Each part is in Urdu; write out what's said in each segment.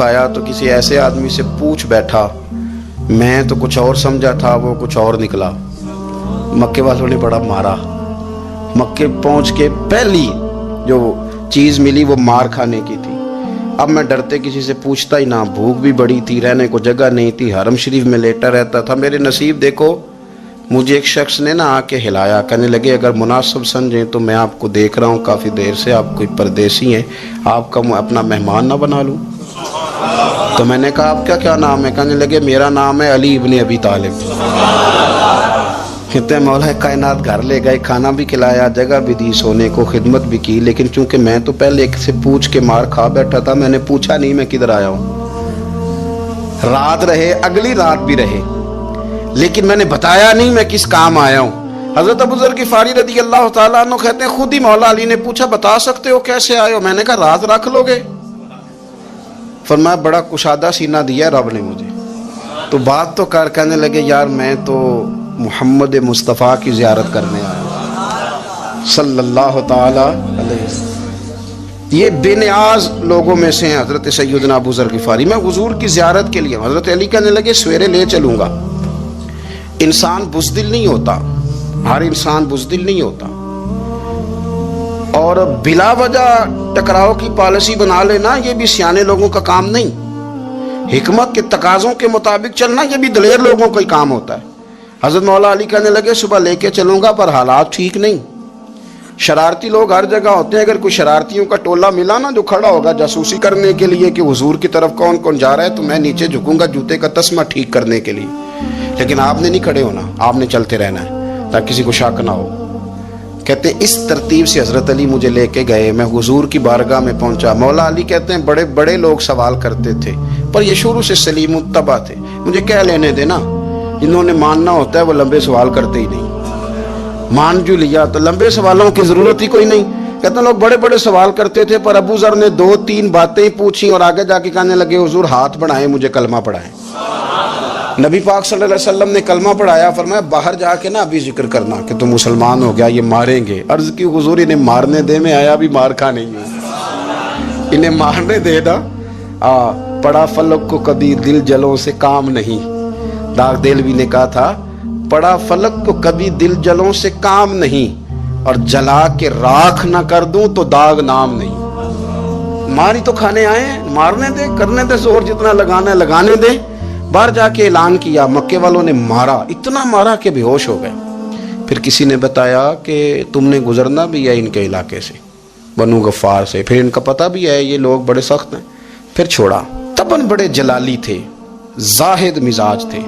تشریف آیا تو کسی ایسے آدمی سے پوچھ بیٹھا، میں تو کچھ اور سمجھا تھا، وہ کچھ اور نکلا۔ مکے والوں نے بڑا مارا۔ مکے پہنچ کے پہلی جو چیز ملی وہ مار کھانے کی تھی۔ اب میں ڈرتے کسی سے پوچھتا ہی نہ، بھوک بھی بڑی تھی، رہنے کو جگہ نہیں تھی، حرم شریف میں لیٹا رہتا تھا۔ میرے نصیب دیکھو، مجھے ایک شخص نے آ کے ہلایا، کہنے لگے اگر مناسب سمجھیں تو میں آپ کو دیکھ رہا ہوں کافی دیر سے، آپ کوئی پردیسی ہیں، آپ کا اپنا مہمان نہ بنا لوں؟ تو میں نے کہا آپ کا کیا نام ہے؟ کہنے لگے میرا نام ہے علی ابن ابی طالب۔ کہتے ہیں مولا کائنات گھر لے گئے، کھانا بھی کھلایا، جگہ بھی دی سونے کو، خدمت بھی کی، لیکن چونکہ میں تو پہلے ایک سے پوچھ کے مار کھا بیٹھا تھا، میں نے پوچھا نہیں میں کدھر آیا ہوں۔ رات رہے، اگلی رات بھی رہے، لیکن میں نے بتایا نہیں میں کس کام آیا ہوں۔ حضرت ابو ذر غفاری رضی اللہ تعالیٰ عنہ کہتے ہیں خود ہی مولا علی نے پوچھا بتا سکتے ہو کیسے آئے ہو؟ میں نے کہا رات رکھ لو گے؟ فرمایا بڑا کشادہ سینہ دیا رب نے مجھے۔ تو بات تو کہنے لگے یار میں تو محمد مصطفیٰ کی زیارت کرنے آیا صلی اللہ تعالی علیہ وسلم۔ یہ بے نیاز لوگوں میں سے ہیں حضرت سیدنا ابو ذر غفاری۔ میں حضور کی زیارت کے لیے، حضرت علی کہنے لگے سویرے لے چلوں گا۔ انسان بزدل نہیں ہوتا، ہر انسان بزدل نہیں ہوتا، اور بلا وجہ ٹکراؤ کی پالیسی بنا لینا یہ بھی سیانے لوگوں کا کام نہیں۔ حکمت کے تقاضوں کے مطابق چلنا یہ بھی دلیر لوگوں کا ہی کام ہوتا ہے۔ حضرت مولا علی کہنے لگے صبح لے کے چلوں گا، پر حالات ٹھیک نہیں، شرارتی لوگ ہر جگہ ہوتے ہیں۔ اگر کوئی شرارتیوں کا ٹولہ ملا نا جو کھڑا ہوگا جاسوسی کرنے کے لیے کہ حضور کی طرف کون کون جا رہا ہے، تو میں نیچے جھکوں گا جوتے کا تسمہ ٹھیک کرنے کے لیے، لیکن آپ نے نہیں کھڑے ہونا، آپ نے چلتے رہنا ہے تاکہ کسی کو شک نہ ہو۔ کہتے ہیں اس ترتیب سے حضرت علی مجھے لے کے گئے، میں حضور کی بارگاہ میں پہنچا۔ مولا علی کہتے ہیں بڑے بڑے لوگ سوال کرتے تھے، پر یہ شروع سے سلیم الطبع تھے، مجھے کہہ لینے دینا، جنہوں نے ماننا ہوتا ہے وہ لمبے سوال کرتے ہی نہیں۔ مان جو لیا تو لمبے سوالوں کی ضرورت ہی کوئی نہیں۔ کہتے ہیں لوگ بڑے بڑے سوال کرتے تھے، پر ابو ذر نے 2-3 باتیں پوچھی اور آگے جا کے کہنے لگے حضور ہاتھ بڑھائیں مجھے کلمہ پڑھائیں۔ نبی پاک صلی اللہ علیہ وسلم نے کلمہ پڑھایا، فرمایا باہر جا کے نا ابھی ذکر کرنا کہ تم مسلمان ہو گیا، یہ ماریں گے۔ عرض کی حضور انہیں مارنے دے، میں آیا بھی مار کھا نہیں ہوں، انہیں مارنے دے نا۔ پڑا فلک کو کبھی دل جلوں سے کام نہیں، داغ دلوی نے کہا تھا پڑا فلک کو کبھی دل جلوں سے کام نہیں، اور جلا کے راکھ نہ کر دوں تو داغ نام نہیں۔ ماری تو کھانے آئے ہیں، مارنے دے، کرنے دے، زور جتنا لگانا ہے لگانے دے۔ باہر جا کے اعلان کیا، مکے والوں نے مارا، اتنا مارا کہ بے ہوش ہو گئے۔ پھر کسی نے بتایا کہ تم نے گزرنا بھی ہے ان کے علاقے سے، بنو غفار سے، پھر ان کا پتہ بھی ہے یہ لوگ بڑے سخت ہیں، پھر چھوڑا۔ تبن بڑے جلالی تھے، زاہد مزاج تھے،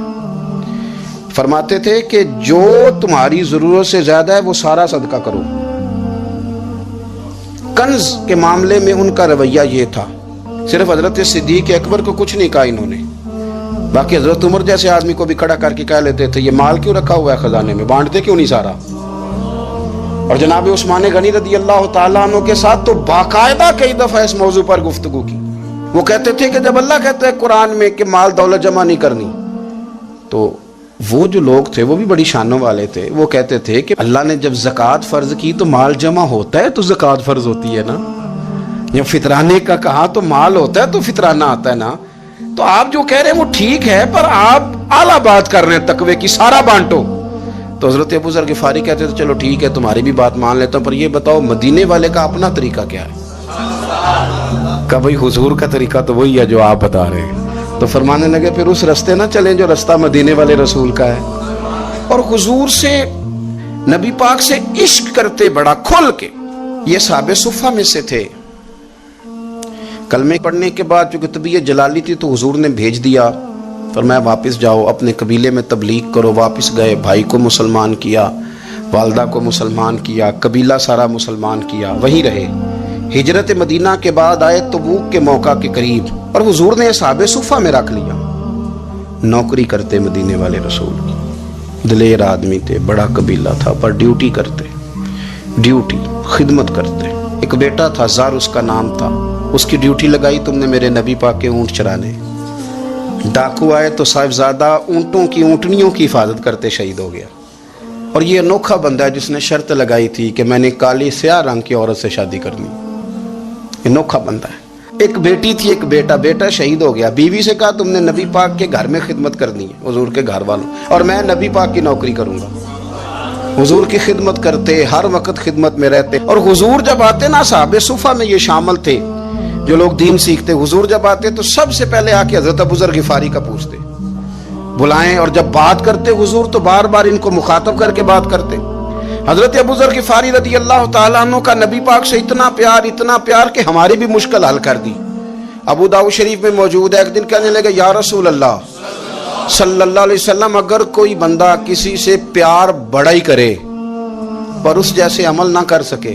فرماتے تھے کہ جو تمہاری ضرورت سے زیادہ ہے وہ سارا صدقہ کرو۔ کنز کے معاملے میں ان کا رویہ یہ تھا، صرف حضرت صدیق اکبر کو کچھ نہیں کہا انہوں نے، باقی حضرت عمر جیسے آدمی کو بھی کھڑا کر کے کہہ لیتے تھے یہ مال کیوں رکھا ہوا ہے خزانے میں، بانٹتے کیوں نہیں سارا؟ اور جناب عثمان غنی رضی اللہ تعالیٰ عنہ کے ساتھ تو باقاعدہ کئی دفعہ اس موضوع پر گفتگو کی۔ وہ کہتے تھے کہ جب اللہ کہتا ہے قرآن میں کہ مال دولت جمع نہیں کرنی، تو وہ جو لوگ تھے وہ بھی بڑی شانوں والے تھے، وہ کہتے تھے کہ اللہ نے جب زکوٰۃ فرض کی تو مال جمع ہوتا ہے تو زکوٰۃ فرض ہوتی ہے نا، جب فطرانے کا کہا تو مال ہوتا ہے تو فطرانہ آتا ہے نا۔ تو آپ جو کہہ رہے ہیں وہ ٹھیک ہے، پر آپ اعلیٰ بات کر رہے ہیں تقوی کی، سارا بانٹو۔ تو حضرت ابو ذر غفاری کہتے تھے چلو ٹھیک ہے تمہاری بھی بات مان لیتا ہوں، پر یہ بتاؤ مدینے والے کا اپنا طریقہ کیا ہے؟ کہ بھئی حضور کا طریقہ تو وہی ہے جو آپ بتا رہے ہیں۔ تو فرمانے لگے پھر اس رستے نہ چلیں جو رستہ مدینے والے رسول کا ہے، اور حضور سے نبی پاک سے عشق کرتے بڑا کھل کے۔ یہ صحابہ صفہ میں سے تھے۔ کلمے پڑھنے کے بعد چونکہ طبیعت جلالی تھی تو حضور نے بھیج دیا، فرمایا واپس جاؤ اپنے قبیلے میں تبلیغ کرو۔ واپس گئے، بھائی کو مسلمان کیا، والدہ کو مسلمان کیا، قبیلہ سارا مسلمان کیا، وہیں رہے۔ ہجرت مدینہ کے بعد آئے تبوک کے موقع کے قریب، اور حضور نے صحابہ صفہ میں رکھ لیا۔ نوکری کرتے مدینے والے رسول کی، دلیر آدمی تھے، بڑا قبیلہ تھا، پر ڈیوٹی کرتے، ڈیوٹی خدمت کرتے۔ ایک بیٹا تھا زار اس کا نام تھا، اس کی ڈیوٹی لگائی تم نے میرے نبی پاک کے اونٹ چرانے۔ ڈاکو آئے تو صاحبزادہ اونٹوں کی اونٹنیوں کی حفاظت کرتے شہید ہو گیا۔ اور یہ انوکھا بندہ ہے جس نے شرط لگائی تھی کہ میں نے کالی سیاہ رنگ کی عورت سے شادی کرنی، انوکھا بندہ ہے۔ ایک بیٹی تھی ایک بیٹا، بیٹا شہید ہو گیا، بیوی سے کہا تم نے نبی پاک کے گھر میں خدمت کرنی ہے، حضور کے گھر والوں، اور میں نبی پاک کی نوکری کروں گا۔ حضور کی خدمت کرتے، ہر وقت خدمت میں رہتے، اور حضور جب آتے نا، صحابہ صفہ میں یہ شامل تھے جو لوگ دین سیکھتے، حضور جب آتے تو سب سے پہلے آ کے حضرت ابو ذر غفاری کا پوچھتے، بلائیں، اور جب بات کرتے حضور تو بار بار ان کو مخاطب کر کے بات کرتے۔ حضرت ابو ذر غفاری رضی اللہ تعالیٰ عنہ کا نبی پاک سے اتنا پیار کہ ہماری بھی مشکل حل کر دی۔ ابو داؤد شریف میں موجود ہے، ایک دن کہنے لگے یا رسول اللہ صلی اللہ علیہ وسلم، اگر کوئی بندہ کسی سے پیار بڑا ہی کرے پر اس جیسے عمل نہ کر سکے،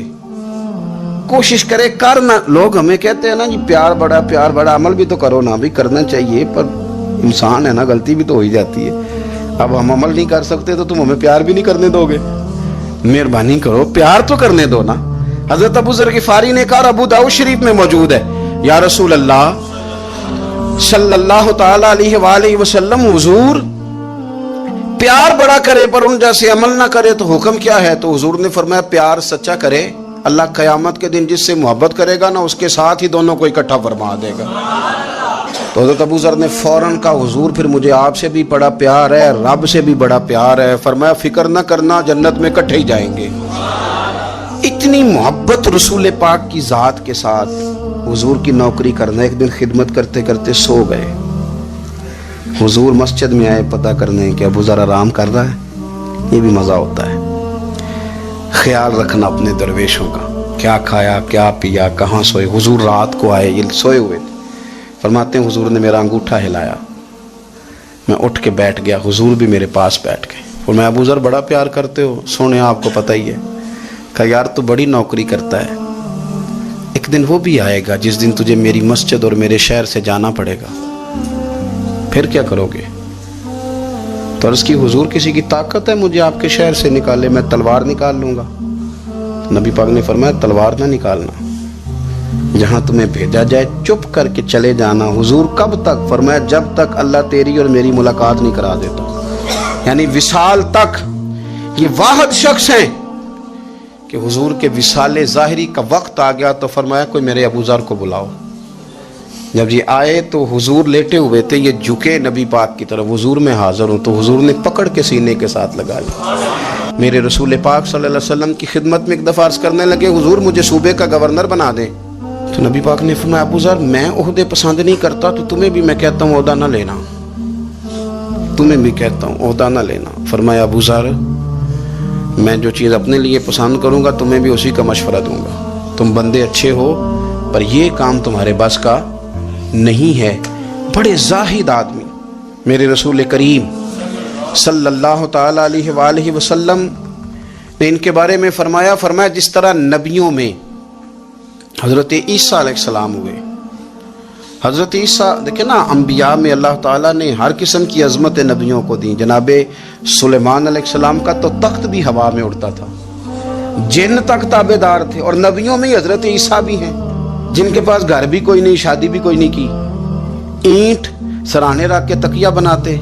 کوشش کرے کرنا، لوگ ہمیں کہتے ہیں نا جی پیار بڑا، عمل بھی تو کرو نا، بھی کرنا چاہیے، پر انسان ہے نا، غلطی بھی تو ہو ہی جاتی ہے۔ اب ہم عمل نہیں کر سکتے تو تم ہمیں پیار بھی نہیں کرنے دو گے، مہربانی کرو پیار تو کرنے دو نا۔ حضرت ابو ذر غفاری نے کہا، ابو داؤد شریف میں موجود ہے، یا رسول اللہ صلی اللہ تعالی علیہ وآلہ وسلم، حضور پیار بڑا کرے پر ان جیسے عمل نہ کرے تو حکم کیا ہے؟ تو حضور نے فرمایا پیار سچا کرے، اللہ قیامت کے دن جس سے محبت کرے گا نا اس کے ساتھ ہی دونوں کو اکٹھا فرما دے گا۔ تو حضرت ابو ذر نے فوراً کہا، حضور پھر مجھے آپ سے بھی بڑا پیار ہے، رب سے بھی بڑا پیار ہے۔ فرمایا فکر نہ کرنا، جنت میں اکٹھے ہی جائیں گے۔ اتنی محبت رسول پاک کی ذات کے ساتھ، حضور کی نوکری کرنا۔ ایک دن خدمت کرتے کرتے سو گئے، حضور مسجد میں آئے پتہ کرنے کہ ابو ذر آرام کر رہا ہے۔ یہ بھی مزہ ہوتا ہے، خیال رکھنا اپنے درویشوں کا، کیا کھایا کیا پیا کہاں سوئے۔ حضور رات کو آئے، یہ سوئے ہوئے تھے، فرماتے ہیں حضور نے میرا انگوٹھا ہلایا، میں اٹھ کے بیٹھ گیا، حضور بھی میرے پاس بیٹھ گئے۔ اور میں ابو ذر بڑا پیار کرتے ہو؟ سونے آپ کو پتہ ہی ہے۔ کہا یار تو بڑی نوکری کرتا ہے، ایک دن وہ بھی آئے گا جس دن تجھے میری مسجد اور میرے شہر سے جانا پڑے گا، پھر کیا کرو گے؟ تو عرض کی حضور کسی کی طاقت ہے مجھے آپ کے شہر سے نکالے؟ میں تلوار نکال لوں گا۔ نبی پاک نے فرمایا تلوار نہ نکالنا، جہاں تمہیں بھیجا جائے چپ کر کے چلے جانا۔ حضور کب تک؟ فرمایا جب تک اللہ تیری اور میری ملاقات نہیں کرا دیتا، یعنی وصال تک۔ یہ واحد شخص ہیں کہ حضور کے وصال ظاہری کا وقت آ گیا تو فرمایا کوئی میرے ابو ذر کو بلاؤ۔ جب یہ آئے تو حضور لیٹے ہوئے تھے، یہ جھکے نبی پاک کی طرف، حضور میں حاضر ہوں، تو حضور نے پکڑ کے سینے کے ساتھ لگا لیا۔ میرے رسول پاک صلی اللہ علیہ وسلم کی خدمت میں ایک دفعہ عرض کرنے لگے حضور مجھے صوبے کا گورنر بنا دیں۔ تو نبی پاک نے فرمایا ابو ذر میں عہدے پسند نہیں کرتا، تو تمہیں بھی میں کہتا ہوں عہدہ نہ لینا، تمہیں بھی کہتا ہوں عہدہ نہ لینا۔ فرمایا ابو ذر میں جو چیز اپنے لیے پسند کروں گا تمہیں بھی اسی کا مشورہ دوں گا، تم بندے اچھے ہو پر یہ کام تمہارے بس کا نہیں ہے۔ بڑے زاہد آدمی میرے رسول کریم صلی اللہ تعالی علیہ وآلہ وسلم نے ان کے بارے میں فرمایا جس طرح نبیوں میں حضرت عیسیٰ علیہ السلام ہوئے، حضرت عیسیٰ دیکھیں نا، انبیاء میں اللہ تعالیٰ نے ہر قسم کی عظمت نبیوں کو دی۔ جناب سلیمان علیہ السلام کا تو تخت بھی ہوا میں اڑتا تھا، جن تک تابع دار تھے، اور نبیوں میں حضرت عیسیٰ بھی ہیں جن کے پاس گھر بھی کوئی نہیں، شادی بھی کوئی نہیں کی، اینٹ سرانے رکھ کے تکیہ بناتے،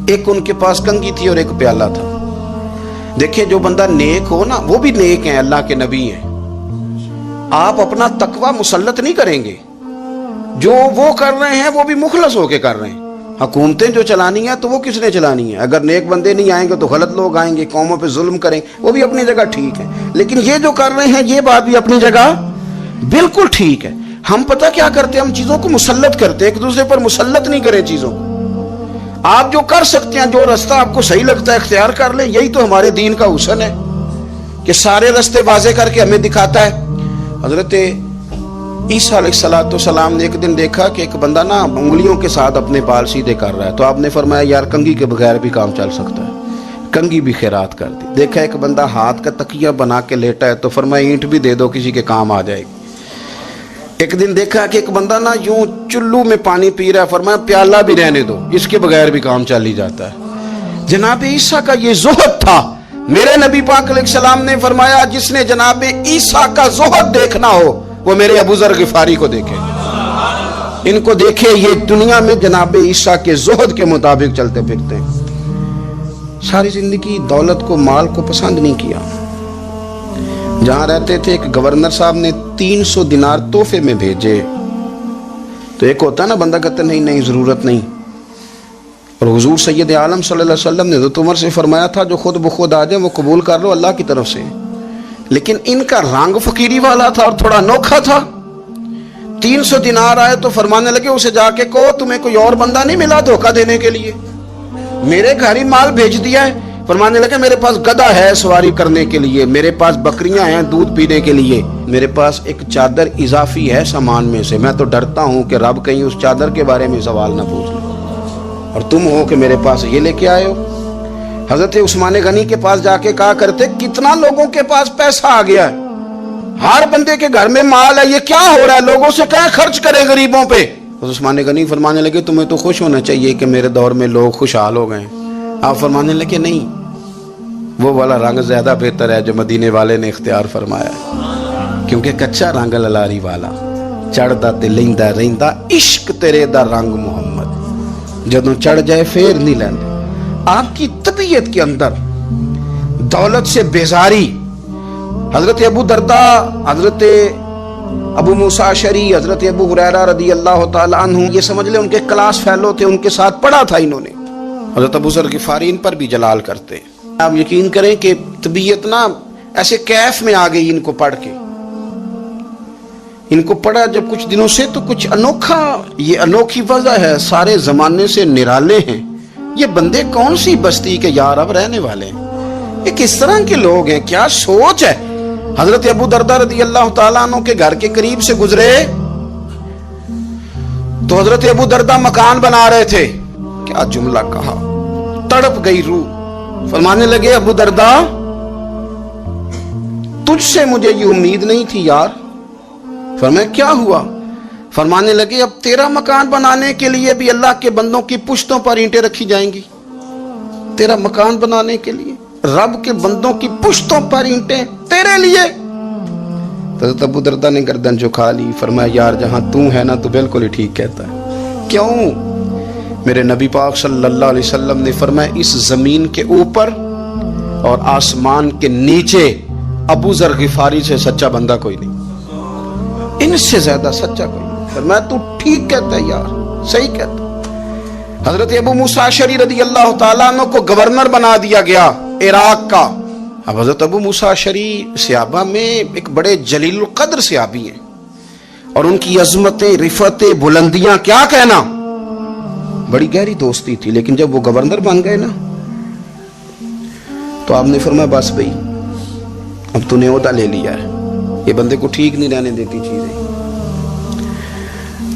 ایک ان کے پاس کنگھی تھی اور ایک پیالہ تھا۔ دیکھیں جو بندہ نیک ہو نا وہ بھی نیک ہیں، اللہ کے نبی ہیں۔ آپ اپنا تقوی مسلط نہیں کریں گے، جو وہ کر رہے ہیں وہ بھی مخلص ہو کے کر رہے ہیں۔ حکومتیں جو چلانی ہیں تو وہ کس نے چلانی ہے؟ اگر نیک بندے نہیں آئیں گے تو غلط لوگ آئیں گے، قوموں پہ ظلم کریں، وہ بھی اپنی جگہ ٹھیک ہے، لیکن یہ جو کر رہے ہیں یہ بات بھی اپنی جگہ بالکل ٹھیک ہے۔ ہم پتہ کیا کرتے ہیں، ہم چیزوں کو مسلط کرتے ہیں، ایک دوسرے پر مسلط نہیں کریں چیزوں کو۔ آپ جو کر سکتے ہیں، جو رستہ آپ کو صحیح لگتا ہے اختیار کر لیں، یہی تو ہمارے دین کا حسن ہے کہ سارے رستے واضح کر کے ہمیں دکھاتا ہے۔ حضرت عیسیٰ علیہ السلام نے ایک دن دیکھا کہ ایک بندہ نا انگلیوں کے ساتھ اپنے بال سیدھے کر رہا ہے، تو آپ نے فرمایا یار کنگھی کے بغیر بھی کام چل سکتا ہے، کنگھی بھی خیرات کر دی۔ دیکھا ایک بندہ ہاتھ کا تکیہ بنا کے لیٹا ہے، تو فرمایا اینٹ بھی دے دو کسی کے کام آ جائے گی۔ ایک دن دیکھا کہ ایک بندہ نا یوں چلو میں پانی پی رہا ہے، فرمایا پیالہ بھی رہنے دو، اس کے بغیر بھی کام چل ہی جاتا ہے۔ جناب عیسیٰ کا یہ زہد تھا۔ میرے نبی پاک علیہ السلام نے فرمایا جس نے جناب عیسیٰ کا زہد دیکھنا ہو وہ میرے ابو ذر غفاری کو دیکھے، ان کو دیکھے، یہ دنیا میں جناب عیسیٰ کے زہد کے مطابق چلتے پھرتے ہیں۔ ساری زندگی دولت کو، مال کو پسند نہیں کیا۔ جہاں رہتے تھے ایک گورنر صاحب نے 300 دینار تحفے میں بھیجے، تو ایک ہوتا ہے نا بندہ کہتا ہے نہیں نہیں ضرورت نہیں. اور حضور سید عالم صلی اللہ علیہ وسلم نے حضرت عمر سے فرمایا تھا جو خود بخود آ جائے وہ قبول کر لو اللہ کی طرف سے. لیکن ان کا رنگ فقیری والا تھا اور تھوڑا انوکھا تھا. 300 دینار آئے تو فرمانے لگے اسے جا کے کہو تمہیں کوئی اور بندہ نہیں ملا دھوکہ دینے کے لیے, میرے گھر ہی مال بھیج دیا ہے. فرمانے لگے میرے پاس گدھا ہے سواری کرنے کے لیے, میرے پاس بکریاں ہیں دودھ پینے کے لیے, میرے پاس ایک چادر اضافی ہے سامان میں سے, میں تو ڈرتا ہوں کہ رب کہیں اس چادر کے بارے میں سوال نہ پوچھ لے, اور تم ہو کہ میرے پاس یہ لے کے آئے ہو. حضرت عثمان غنی کے پاس جا کے کہا کرتے کتنا لوگوں کے پاس پیسہ آ گیا ہے, ہر بندے کے گھر میں مال ہے, یہ کیا ہو رہا ہے, لوگوں سے کیا خرچ کریں غریبوں پہ. عثمان غنی فرمانے لگے تمہیں تو خوش ہونا چاہیے کہ میرے دور میں لوگ خوشحال ہو گئے. آپ فرمانے لگے نہیں, وہ والا رنگ زیادہ بہتر ہے جو مدینے والے نے اختیار فرمایا ہے, کیونکہ کچا رنگ للاری والا چڑھدا تے لیندا رہندا عشق تیرے دا رنگ محمد, جدوں چڑھ جائے پھر نہیں لیندے. آپ کی طبیعت کے اندر دولت سے بیزاری. حضرت ابو درداء, حضرت ابو موسیٰ اشعری, حضرت ابو ہریرہ رضی اللہ تعالیٰ عنہ, یہ سمجھ لیں ان کے کلاس فیلو تھے, ان کے ساتھ پڑھا تھا انہوں نے. حضرت ابو ذر غفاری ان پر بھی جلال کرتے. آپ یقین کریں کہ طبیعت نا ایسے کیف میں آ گئی ان کو پڑھ کے. ان کو پڑھا جب کچھ دنوں سے تو کچھ انوکھا, یہ انوکھی وجہ ہے, سارے زمانے سے نرالے ہیں. یہ بندے کون سی بستی کے یار اب رہنے والے ہیں, یہ کس طرح کے لوگ ہیں, کیا سوچ ہے. حضرت ابو درداء رضی اللہ تعالیٰ عنہ کے گھر کے قریب سے گزرے تو حضرت ابو درداء مکان بنا رہے تھے. کیا جملہ کہا, تڑپ گئی روح. فرمانے لگے ابو درداء تجھ سے مجھے یہ امید نہیں تھی یار. فرمایا کیا ہوا. فرمانے لگے اب تیرا مکان بنانے کے لیے بھی اللہ کے بندوں کی پشتوں پر اینٹیں رکھی جائیں گی. تیرا مکان بنانے کے لیے رب کے بندوں کی پشتوں پر اینٹیں تیرے لیے. حضرت ابو درداء نے گردن جھکا لی. فرمایا یار جہاں تو ہے نا تو بالکل ہی ٹھیک کہتا ہے. کیوں؟ میرے نبی پاک صلی اللہ علیہ وسلم نے فرمایا اس زمین کے اوپر اور آسمان کے نیچے ابو ذر غفاری سے سچا بندہ کوئی نہیں, ان سے زیادہ سچا کوئی نہیں. فرمایا تو ٹھیک کہتا ہے یار, صحیح کہتا. حضرت ابو موسیٰ اشعری رضی اللہ تعالیٰ عنہ کو گورنر بنا دیا گیا عراق کا. اب حضرت ابو موسیٰ اشعری صحابہ میں ایک بڑے جلیل القدر صحابی ہیں, اور ان کی عظمتیں, رفتیں, بلندیاں کیا کہنا, بڑی گہری دوستی تھی. لیکن جب وہ گورنر بن گئے نا تو آپ نے فرمایا بس بھئی اب تو نے عہدہ لے لیا ہے, یہ بندے کو ٹھیک نہیں رہنے دیتی چیزیں,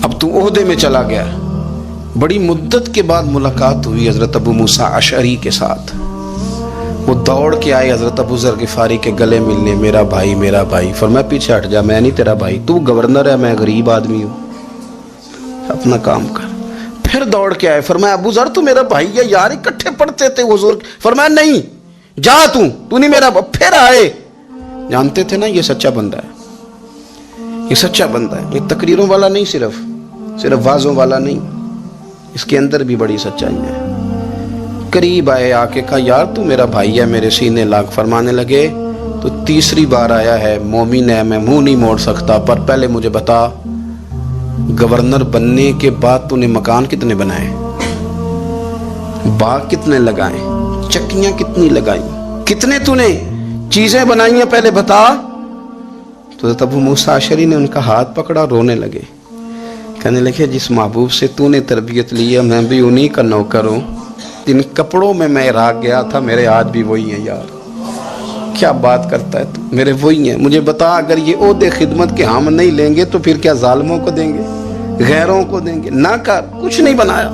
اب تو عہدے میں چلا گیا. بڑی مدت کے بعد ملاقات ہوئی حضرت ابو موسیٰ اشعری کے ساتھ. وہ دوڑ کے آئے حضرت ابو ذر غفاری کے گلے ملنے, میرا بھائی میرا بھائی. فرمایا پیچھے ہٹ جا, میں نہیں تیرا بھائی, تو گورنر ہے, میں غریب آدمی ہوں, اپنا کام کر. پھر دوڑ کے آئے. فرمایا ابو ذر تو میرا بھائی ہے یار, اکٹھے پڑھتے تھے حضور. فرمایا نہیں جا, تو نہیں میرا. پھر آئے. جانتے تھے نا یہ سچا بندہ ہے, یہ سچا بندہ ہے, یہ تقریروں والا نہیں, صرف وعظوں والا نہیں, اس کے اندر بھی بڑی سچائی ہے. قریب آئے, آ کے کہا یار تو میرا بھائی ہے, میرے سینے لاگ. فرمانے لگے تو تیسری بار آیا ہے, مومن ہے, میں منہ نہیں موڑ سکتا, پر پہلے مجھے بتا گورنر بننے کے بعد تو نے مکان کتنے بنائے, باغ کتنے لگائے, چکیاں کتنی لگائیں, کتنے تو نے چیزیں بنائی ہیں, پہلے بتا. تو حضرت ابو موسیٰ اشعری نے ان کا ہاتھ پکڑا, رونے لگے. کہنے لگے جس محبوب سے تو نے تربیت لی ہے میں بھی انہی کا نوکر ہوں. ان کپڑوں میں عراق گیا تھا, میرے ہاتھ بھی وہی ہیں یار. کیا بات کرتا ہے تو, میرے وہی ہیں. مجھے بتا اگر یہ عہدے خدمت کے ہم نہیں لیں گے تو پھر کیا ظالموں کو دیں گے, غیروں کو دیں گے؟ نہ کر, کچھ نہیں بنایا.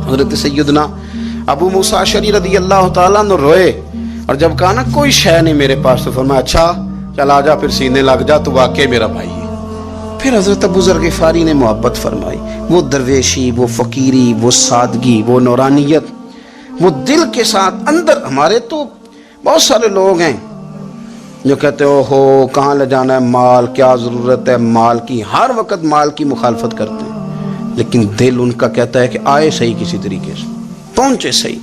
حضرت سیدنا ابو موسیٰ اشعری رضی اللہ تعالیٰ عنہ روئے, اور جب کہا نا کوئی شے نہیں میرے پاس, تو فرمایا اچھا چل آ جا, پھر سینے لگ جا, تو واقعی میرا بھائی ہے. پھر حضرت ابو ذر غفاری نے محبت فرمائی. وہ درویشی, وہ فقیری, وہ سادگی, وہ نورانیت, وہ دل کے ساتھ اندر. ہمارے تو بہت سارے لوگ ہیں جو کہتے ہو کہاں لے جانا ہے مال, کیا ضرورت ہے مال کی, ہر وقت مال کی مخالفت کرتے ہیں, لیکن دل ان کا کہتا ہے کہ آئے صحیح, کسی طریقے سے پہنچے صحیح.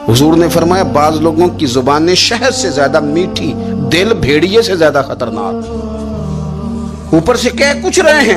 حضور نے فرمایا بعض لوگوں کی زبانیں شہد سے زیادہ میٹھی, دل بھیڑیے سے زیادہ خطرناک. اوپر سے کہہ کچھ رہے ہیں,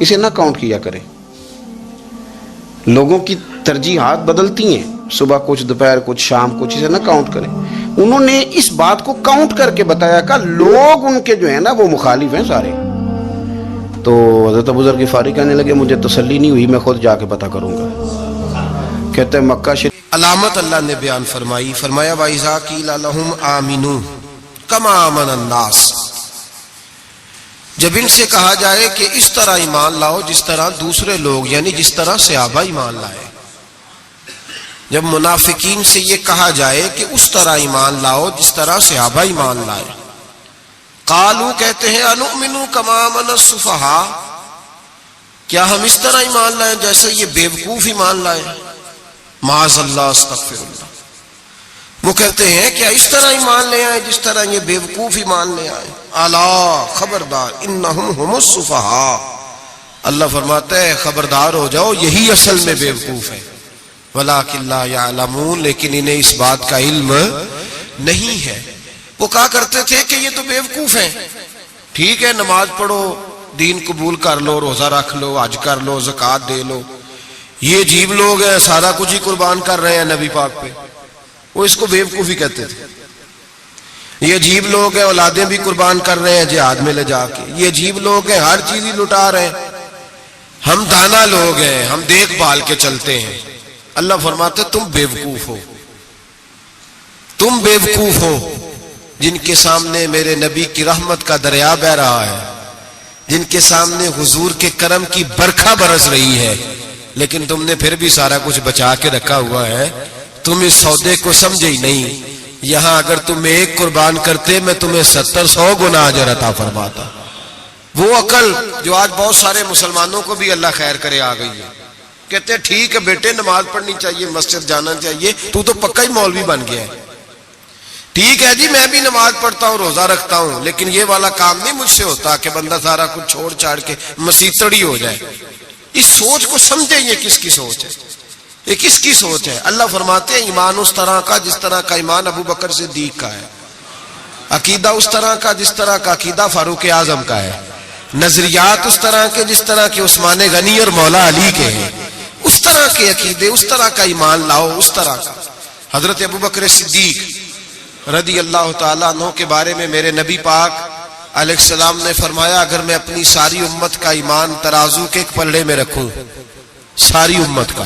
اسے نہ کاؤنٹ کیا کریں. لوگوں کی ترجیحات بدلتی ہیں, صبح کچھ, دوپہر کچھ, شام کچھ, اسے نہ کاؤنٹ کریں. انہوں نے اس بات کو کاؤنٹ کر کے بتایا کہ لوگ ان کے جو ہیں نا وہ مخالف ہیں سارے. تو حضرت ابو ذر غفاری کہنے لگے مجھے تسلی نہیں ہوئی, میں خود جا کے پتہ کروں گا. کہتے ہیں مکہ شریف علامت اللہ نے بیان فرمائی, فرمایا وَإِذَا قِيلَ لَهُمْ آمِنُوا كَمَا آمَنَ النَّاسُ, جب ان سے کہا جائے کہ اس طرح ایمان لاؤ جس طرح دوسرے لوگ یعنی جس طرح صحابہ ایمان لائے. جب منافقین سے یہ کہا جائے کہ اس طرح ایمان لاؤ جس طرح صحابہ ایمان لائے, قالو کہتے ہیں انؤمن کما آمن السفہاء, کیا ہم اس طرح ایمان لائیں جیسے یہ بیوقوف ایمان لائے. معاذ اللہ استغفر اللہ. وہ کہتے ہیں کیا اس طرح ایمان لے آئے جس طرح یہ بیوقوف ایمان لے آئے. الا خبردار انہم هم السفہاء, اللہ فرماتا ہے خبردار ہو جاؤ یہی اصل میں بیوقوف ہے. وَلَٰكِن لَا يَعْلَمُونَ, لیکن انہیں اس بات کا علم نہیں ہے. وہ کہا کرتے تھے کہ یہ تو بیوقوف ہیں, ٹھیک ہے نماز پڑھو, دین قبول کر لو, روزہ رکھ لو, حج کر لو, زکوٰۃ دے لو, یہ عجیب لوگ ہیں سارا کچھ ہی قربان کر رہے ہیں نبی پاک پہ. وہ اس کو بیوقوفی کہتے تھے. یہ عجیب لوگ ہیں اولادیں بھی قربان کر رہے ہیں جہاد میں لے جا کے. یہ عجیب لوگ ہیں ہر چیز ہی لٹا رہے ہیں. ہم دانا لوگ ہیں, ہم دیکھ بھال کے چلتے ہیں. اللہ فرماتے تم بیوقوف ہو, تم بیوقوف ہو جن کے سامنے میرے نبی کی رحمت کا دریا بہ رہا ہے, جن کے سامنے حضور کے کرم کی برکھا برس رہی ہے, لیکن تم نے پھر بھی سارا کچھ بچا کے رکھا ہوا ہے. تم اس سودے کو سمجھے ہی نہیں. یہاں اگر تم ایک قربان کرتے میں تمہیں 70-100 گنا اجر عطا فرماتا. وہ عقل جو آج بہت سارے مسلمانوں کو بھی اللہ خیر کرے آ گئی ہے. کہتے ہیں ٹھیک ہے بیٹے نماز پڑھنی چاہیے, مسجد جانا چاہیے, تو پکا ہی مولوی بن گیا ہے. ٹھیک ہے جی میں بھی نماز پڑھتا ہوں, روزہ رکھتا ہوں, لیکن یہ والا کام نہیں مجھ سے ہوتا کہ بندہ سارا کچھ چھوڑ چھاڑ کے مسیتڑی ہو جائے. اس سوچ کو سمجھے یہ کس کی سوچ ہے, یہ کس کی سوچ ہے. اللہ فرماتے ہیں ایمان اس طرح کا جس طرح کا ایمان ابو بکر صدیق کا ہے, عقیدہ اس طرح کا جس طرح کا عقیدہ فاروق اعظم کا ہے, نظریات اس طرح کے جس طرح کے عثمان غنی اور مولا علی کے ہیں. اس طرح کے عقیدے, اس طرح کا ایمان لاؤ, اس طرح کا. حضرت ابو بکر صدیق رضی اللہ تعالیٰ عنہ کے بارے میں میرے نبی پاک علیہ السلام نے فرمایا اگر میں اپنی ساری امت کا ایمان ترازو کے ایک پلڑے میں رکھوں, ساری امت کا,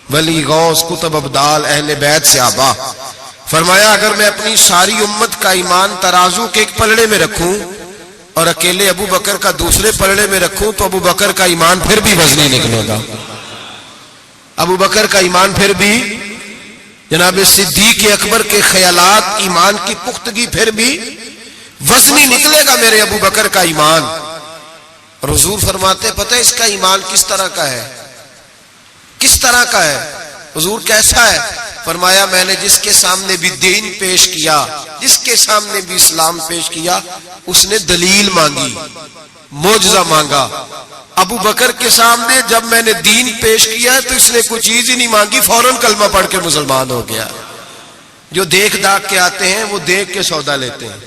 ولی غوث کتب ابدال اہل بیت صحابہ, فرمایا اگر میں اپنی ساری امت کا ایمان ترازو کے ایک پلڑے میں رکھوں اور اکیلے ابو بکر کا دوسرے پلڑے میں رکھوں تو ابو بکر کا ایمان پھر بھی وزنی نکلے گا. ابو بکر کا ایمان پھر بھی, جناب صدیق اکبر کے خیالات ایمان کی پختگی پھر بھی وزنی نکلے گا میرے ابو بکر کا ایمان. اور حضور فرماتے پتہ ہے اس کا ایمان کس طرح کا ہے, کس طرح کا ہے. حضور کیسا ہے؟ فرمایا میں نے جس کے سامنے بھی دین پیش کیا, جس کے سامنے بھی اسلام پیش کیا, اس نے دلیل مانگی, معجزہ مانگا. ابو بکر کے سامنے جب میں نے دین پیش کیا ہے تو اس نے کوئی چیز ہی نہیں مانگی, فوراً کلمہ پڑھ کے مسلمان ہو گیا. جو دیکھ داکھ کے آتے ہیں وہ دیکھ کے سودا لیتے ہیں.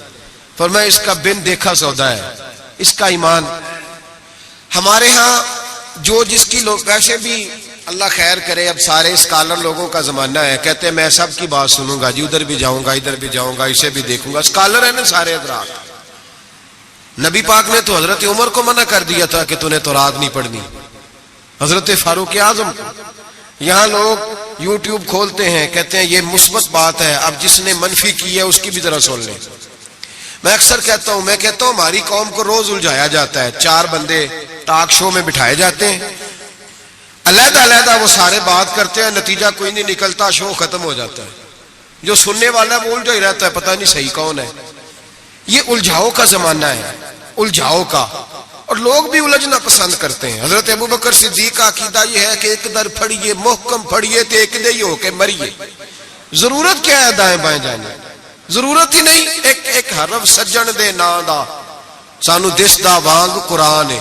فرمایا اس کا بن دیکھا سودا ہے, اس کا ایمان. ہمارے ہاں جو جس کی لوگ, ویسے بھی اللہ خیر کرے اب سارے اسکالر لوگوں کا زمانہ ہے, کہتے ہیں میں سب کی بات سنوں گا جی, ادھر بھی جاؤں گا ادھر بھی جاؤں گا, اسے بھی دیکھوں گا. اسکالر ہیں نا سارے حضرات. نبی پاک نے تو حضرت عمر کو منع کر دیا تھا کہ تو نے تورات نہیں پڑھنی, حضرت فاروق اعظم. یہاں لوگ یوٹیوب کھولتے ہیں, کہتے ہیں یہ مثبت بات ہے, اب جس نے منفی کی ہے اس کی بھی ذرا سن لیں. میں اکثر کہتا ہوں, ہماری قوم کو روز الجھایا جاتا ہے. 4 بندے ٹاک شو میں بٹھائے جاتے ہیں, علیحدہ علیحدہ وہ سارے بات کرتے ہیں, نتیجہ کوئی نہیں نکلتا, شو ختم ہو جاتا ہے. جو سننے والا وہ الجھا ہی رہتا ہے, پتہ نہیں صحیح کون ہے. یہ الجھاؤ کا زمانہ ہے, الجھاؤ کا, اور لوگ بھی الجھنا پسند کرتے ہیں. حضرت ابو بکر صدیق کا عقیدہ یہ ہے کہ ایک در پھڑیے محکم پھڑیے تے ایک دے ہی ہو کے مریے. ضرورت کیا ہے دائیں بائیں جانے, ضرورت ہی نہیں. ایک ایک حرف سجن دے نا دا سانو دسدا وانگ قرآن ہے,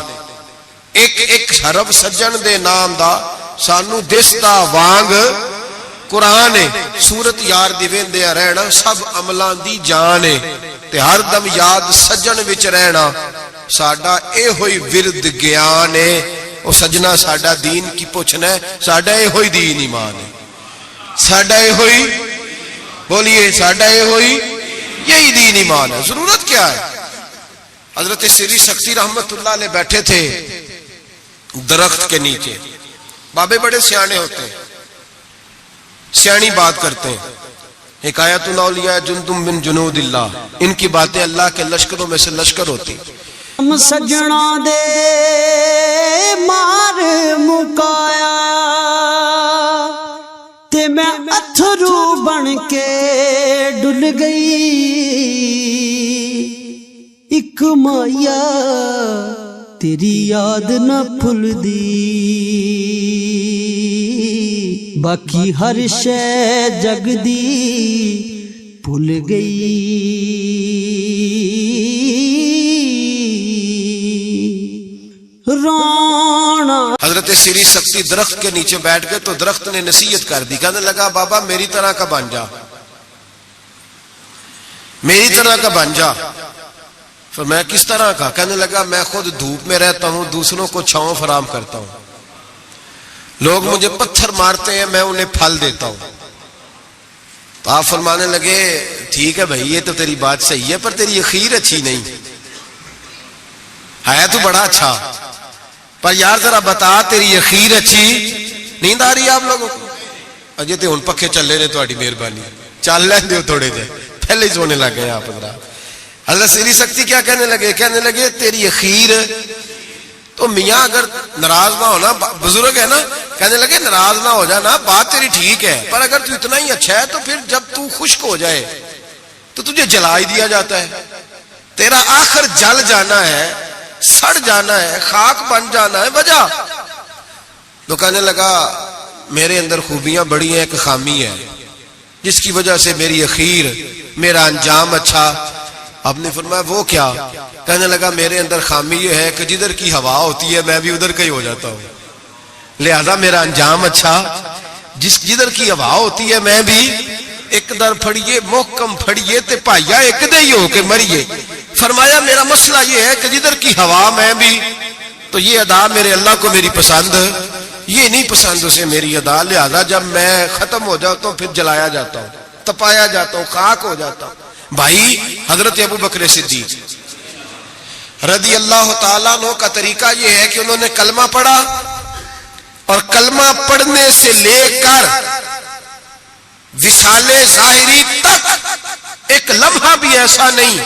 ایک ایک حرف سجن دے نام دا سانو دسدا وانگ قرآن ہے. سورت یار دی ویندے رہنا سب عملاں دی جان ہے, تے ہر دم یاد سجن وچ رہنا ساڈا اے ہوئی ورد گیان ہے، او سجنا ساڈا دین کی پوچھنا ہے، ساڈا اے ہوئی دین ایمان ہے، ساڈا اے ہوئی، بولیے ساڈا اے ہوئی، یہی دین ایمان ہے۔ ضرورت کیا ہے؟ حضرت سری سکتی رحمت اللہ علیہ بیٹھے تھے درخت کے نیچے، بابے بڑے سیانے ہوتے ہیں، سیانی بات کرتے ہیں، حکایت الاولیاء جندم من جنود اللہ، ان کی باتیں اللہ کے لشکروں میں سے لشکر ہوتی۔ ہم سجنا دے مار مکایا تے میں اتھرو بن کے ڈل گئی، ایک مایا تیری یاد نہ بھل دی، باقی ہر شے جگ دی بھل گئی۔ رانا حضرت سری سکتی درخت کے نیچے بیٹھ گئے تو درخت نے نصیحت کر دی، کہنے لگا بابا میری طرح کا بن جا، میری طرح کا بن جا۔ فرمایا کس طرح کا؟ کہنے لگا میں خود دھوپ میں رہتا ہوں، دوسروں کو چھاؤں فراہم کرتا ہوں، لوگ مجھے پتھر مارتے ہیں میں انہیں پھل دیتا ہوں۔ تو آپ فرمانے لگے ٹھیک ہے بھائی، یہ تو تیری بات صحیح ہے، پر تیری اخیر اچھی نہیں ہے، تو بڑا اچھا، پر یار ذرا بتا تیری اخیر اچھی نیند آ رہی ہے آپ لوگوں کو؟ اجے تے ہن پکھے چلے نے، تہاڈی مہربانی چل لین دیو تھوڑے جے، پہلے ہی سونے لگ گئے آپ حضرات۔ حضرت سری سکتی کیا کہنے لگے؟ کہنے لگے تیری اخیر تو میاں اگر ناراض نہ ہونا، بزرگ ہے نا، کہنے لگے ناراض نہ ہو جانا، بات تیری ٹھیک ہے، پر اگر تو اتنا ہی اچھا ہے تو پھر جب تو خشک ہو جائے تو تجھے جلا ہی دیا جاتا ہے، تیرا آخر جل جانا ہے، سڑ جانا ہے، خاک بن جانا ہے، وجہ تو کہنے لگا میرے اندر خوبیاں بڑی ہیں، ایک خامی ہے جس کی وجہ سے میری اخیر، میرا انجام اچھا۔ آپ نے فرمایا وہ کیا؟ کہنے لگا میرے اندر خامی یہ ہے کہ جدھر کی ہوا ہوتی ہے میں بھی ادھر کا ہی ہو جاتا ہوں، لہذا میرا انجام اچھا، جدھر کی ہوا ہوتی ہے میں بھی ایک در پھڑیے محکم پھڑیے تے پائیا ایک دے ہی ہو کے مریے۔ فرمایا میرا مسئلہ یہ ہے کہ جدھر کی ہوا میں بھی، تو یہ ادا میرے اللہ کو میری پسند، یہ نہیں پسند اسے میری ادا، لہذا جب میں ختم ہو جاتا ہوں پھر جلایا جاتا ہوں، تپایا جاتا ہوں، خاک ہو جاتا ہوں۔ بھائی حضرت ابو بکر صدیق رضی اللہ تعالیٰ عنہ کا طریقہ یہ ہے کہ انہوں نے کلمہ پڑھا، اور کلمہ پڑھنے سے لے کر وصال ظاہری تک ایک لمحہ بھی ایسا نہیں